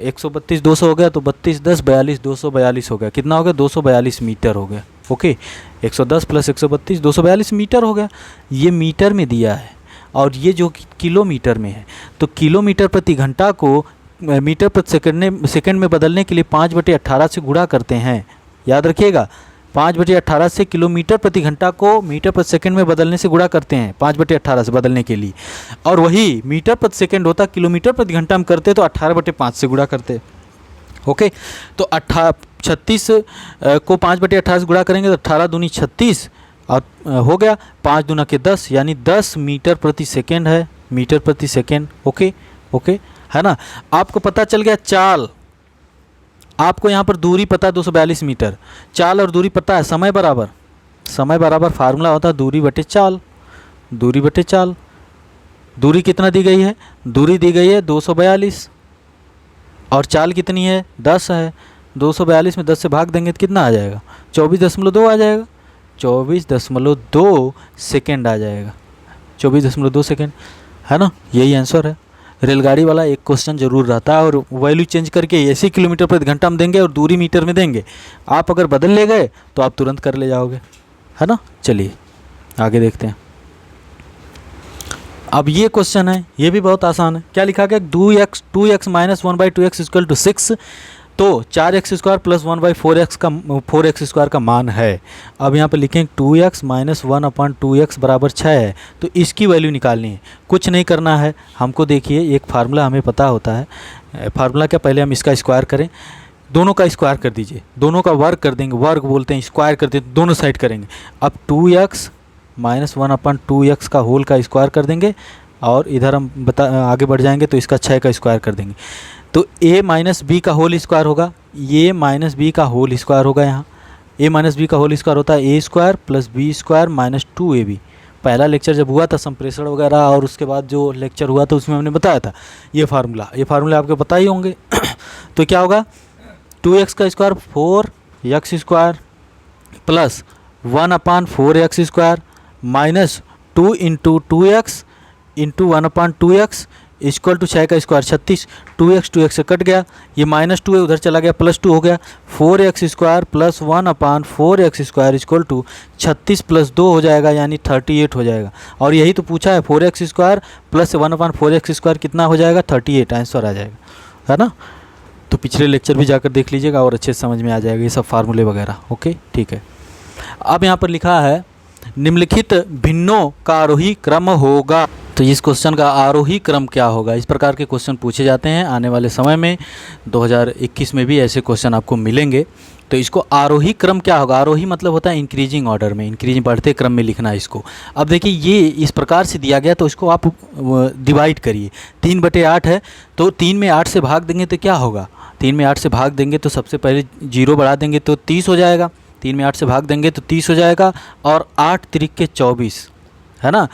132 200 हो गया तो 32 10 42 242 हो गया। कितना हो गया? 242 मीटर हो गया। ओके, 110 प्लस 132 242 मीटर हो गया। ये मीटर में दिया है और ये जो किलोमीटर में है, तो किलोमीटर प्रति घंटा को मीटर प्रति सेकंड में बदलने के लिए 5/18 से गुणा करते हैं। याद रखिएगा, 5/18 से किलोमीटर प्रति घंटा को मीटर प्रति सेकंड में बदलने से गुणा करते हैं, 5/18 से बदलने के लिए। और वही मीटर प्रति सेकंड होता, किलोमीटर प्रति घंटा हम करते तो 18/5 से गुणा करते। ओके, तो 36 को 5/18 से गुणा करेंगे तो 18 दूनी 36 और हो गया 5 दूना के 10, यानी 10 मीटर प्रति सेकंड है, मीटर प्रति सेकंड। ओके ओके, है ना। आपको पता चल गया चाल, आपको यहाँ पर दूरी पता है 242 मीटर, चाल और दूरी पता है, समय बराबर फार्मूला होता है दूरी बटे चाल, दूरी बटे चाल। दूरी कितना दी गई है? दूरी दी गई है 242 और चाल कितनी है? 10 है। 242 में 10 से भाग देंगे तो कितना आ जाएगा? 24.2 आ जाएगा, 24.2 सेकेंड आ जाएगा, 24.2 सेकेंड, है ना। यही आंसर है। रेलगाड़ी वाला एक क्वेश्चन जरूर रहता है और वैल्यू चेंज करके ऐसे किलोमीटर प्रति घंटा हम देंगे और दूरी मीटर में देंगे। आप अगर बदल ले गए तो आप तुरंत कर ले जाओगे, है ना। चलिए आगे देखते हैं। अब ये क्वेश्चन है, ये भी बहुत आसान है। क्या लिखा गया? 2x minus 1/2x equal to 6, तो 4x² प्लस 4x² का मान है। अब यहाँ पर लिखेंगे 2x माइनस 1/2x बराबर 6 है, तो इसकी वैल्यू निकालनी है। कुछ नहीं करना है हमको, देखिए एक फार्मूला हमें पता होता है। फार्मूला क्या? पहले हम इसका स्क्वायर करें, दोनों का स्क्वायर कर दीजिए, दोनों का वर्ग कर देंगे, वर्ग बोलते हैं, स्क्वायर कर देते दोनों साइड करेंगे। अब 2x माइनस 1/2x का होल का स्क्वायर कर देंगे और इधर हम आगे बढ़ जाएंगे तो इसका 6 का स्क्वायर कर देंगे। तो a माइनस बी का होल स्क्वायर होगा, ये माइनस बी का होल स्क्वायर होगा। यहाँ a माइनस बी का होल स्क्वायर होता है a² plus b² minus 2ab। पहला लेक्चर जब हुआ था संप्रेषण वगैरह और उसके बाद जो लेक्चर हुआ था उसमें हमने बताया था ये फार्मूला आपको पता ही होंगे। तो क्या होगा? 2x का square 4x² plus 1/4x² minus 2 into 2x into 1/2x equal to 6 का स्क्वायर 36। 2x से कट गया, ये -2 है, उधर चला गया, +2 हो गया। 4x² plus 1/4x² equal to 36 plus 2 हो जाएगा, यानी 38 हो जाएगा। और यही तो पूछा है, 4x² प्लस 1/4x² कितना हो जाएगा? 38 आंसर आ जाएगा, है ना। तो पिछले लेक्चर भी जाकर देख लीजिएगा और अच्छे से समझ में आ जाएगा ये सब फार्मूले वगैरह। ओके, ठीक है। अब यहाँ पर लिखा है निम्नलिखित भिन्नों का आरोही क्रम होगा। तो इस क्वेश्चन का आरोही क्रम क्या होगा? इस प्रकार के क्वेश्चन पूछे जाते हैं आने वाले समय में। 2021 में भी ऐसे क्वेश्चन आपको मिलेंगे। तो इसको आरोही क्रम क्या होगा? आरोही मतलब होता है इंक्रीजिंग ऑर्डर में, इंक्रीजिंग बढ़ते क्रम में लिखना है इसको। अब देखिए ये इस प्रकार से दिया गया, तो इसको आप डिवाइड करिए। 3/8 है, तो 3 में 8 से भाग देंगे तो क्या होगा? 3 में 8 से भाग देंगे तो सबसे पहले 0 बढ़ा देंगे तो 30 हो जाएगा। 3 में 8 से भाग देंगे तो 30 हो जाएगा। और 8 त्रिक के 24, है ना,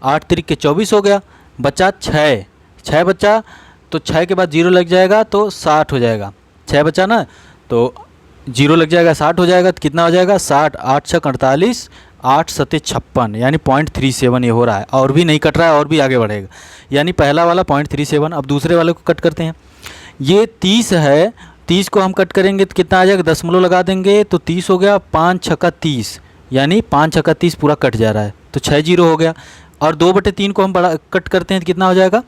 8 त्रिक के 24 हो गया। बचा 6 बचा, तो 6 के बाद 0 लग जाएगा तो 60 हो जाएगा। 6 बचा ना, तो 0 लग जाएगा 60 हो जाएगा। तो कितना हो जाएगा? 60, 8 6 48, 8 7 56, यानी 0.37 ये हो रहा है। और भी नहीं कट रहा है, और भी आगे बढ़ेगा, यानी पहला वाला 0.37। अब दूसरे वाले को कट करते हैं। ये 30 है, 30 को हम कट करेंगे तो कितना आ जाएगा? दशमलव लगा देंगे तो 30 हो गया। 5 6 30, यानी 5 6 30 पूरा कट जा रहा है, तो 6 0 हो गया। और 2/3 को हम बड़ा कट करते हैं तो कितना हो जाएगा?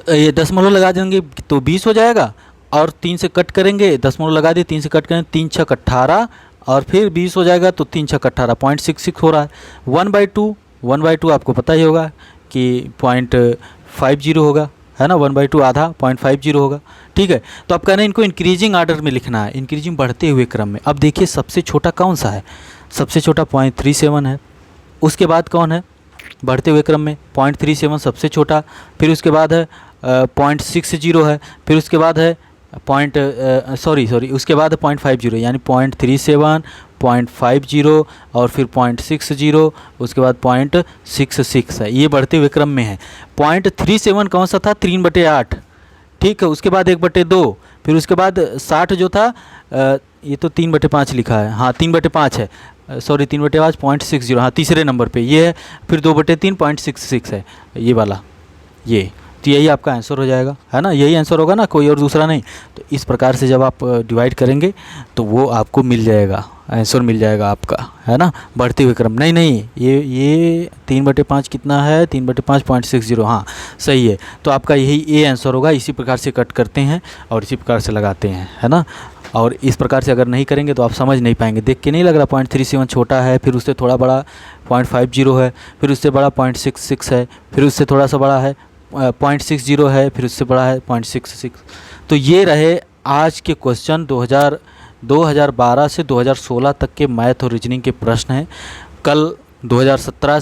ये दशमलव लगा देंगे तो 20 हो जाएगा। और 3 से कट करेंगे, दशमलव लगा दिए, 3 से कट करेंगे, 3 6 18 और फिर 20 हो जाएगा, तो 3 6 18, 0.66 हो रहा है। 1/2 आपको पता ही होगा कि 0.50 होगा, है ना। 1/2 आधा 0.50 होगा, ठीक है। तो आप कह रहे हैं इनको इंक्रीजिंग ऑर्डर में लिखना है, इंक्रीजिंग बढ़ते हुए क्रम में। अब देखिए सबसे छोटा कौन सा है? सबसे छोटा 0.37 है। उसके बाद कौन है बढ़ते हुए क्रम में? 0.37 सबसे छोटा। फिर उसके बाद है 0.60 है। फिर उसके बाद है उसके बाद 0.50, यानी 0.37, 0.50 और फिर 0.60, उसके बाद 0.66 है। ये बढ़ते हुए क्रम में है। 0.37 कौन सा था? 3/8, ठीक है। उसके बाद 1/2, फिर उसके बाद 60 जो था, ये तो 3/5 लिखा है, हाँ 3/5 है, 3/5 0.60, हाँ तीसरे नंबर पे ये है। फिर 2/3 0.66 है, ये वाला, ये तो यही आपका आंसर हो जाएगा, है ना, यही आंसर होगा ना, कोई और दूसरा नहीं। तो इस प्रकार से जब आप डिवाइड करेंगे तो वो आपको मिल जाएगा, आंसर मिल जाएगा आपका, है ना, बढ़ते हुए क्रम। नहीं नहीं, ये 3/5 कितना है, 3/5 0.60, हाँ सही है। तो आपका यही ए आंसर होगा। इसी प्रकार से कट करते हैं और इसी प्रकार से लगाते हैं, है ना। और इस प्रकार से अगर नहीं करेंगे तो आप समझ नहीं पाएंगे। देख के नहीं लग रहा 0.37 छोटा है, फिर उससे थोड़ा बड़ा 0.50 है, फिर उससे बड़ा 0.66 है, फिर उससे थोड़ा सा बड़ा है 0.60 है, फिर उससे बड़ा है 0.66। तो ये रहे आज के क्वेश्चन 2012 से 2016 तक के मैथ और रीजनिंग के प्रश्न हैं। कल 2017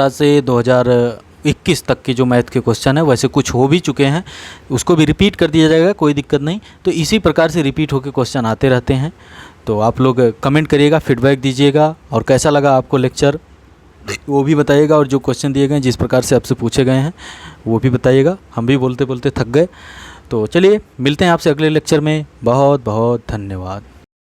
से 2021 तक के जो मैथ के क्वेश्चन है, वैसे कुछ हो भी चुके हैं, उसको भी रिपीट कर दिया जाएगा, कोई दिक्कत नहीं। तो इसी प्रकार से रिपीट होकर क्वेश्चन आते रहते हैं। तो आप लोग कमेंट करिएगा, फीडबैक दीजिएगा, और कैसा लगा आपको लेक्चर वो भी बताइएगा, और जो क्वेश्चन दिए गए जिस प्रकार से आपसे पूछे गए हैं वो भी बताइएगा। हम भी बोलते बोलते थक गए। तो चलिए मिलते हैं आपसे अगले लेक्चर में। बहुत बहुत धन्यवाद।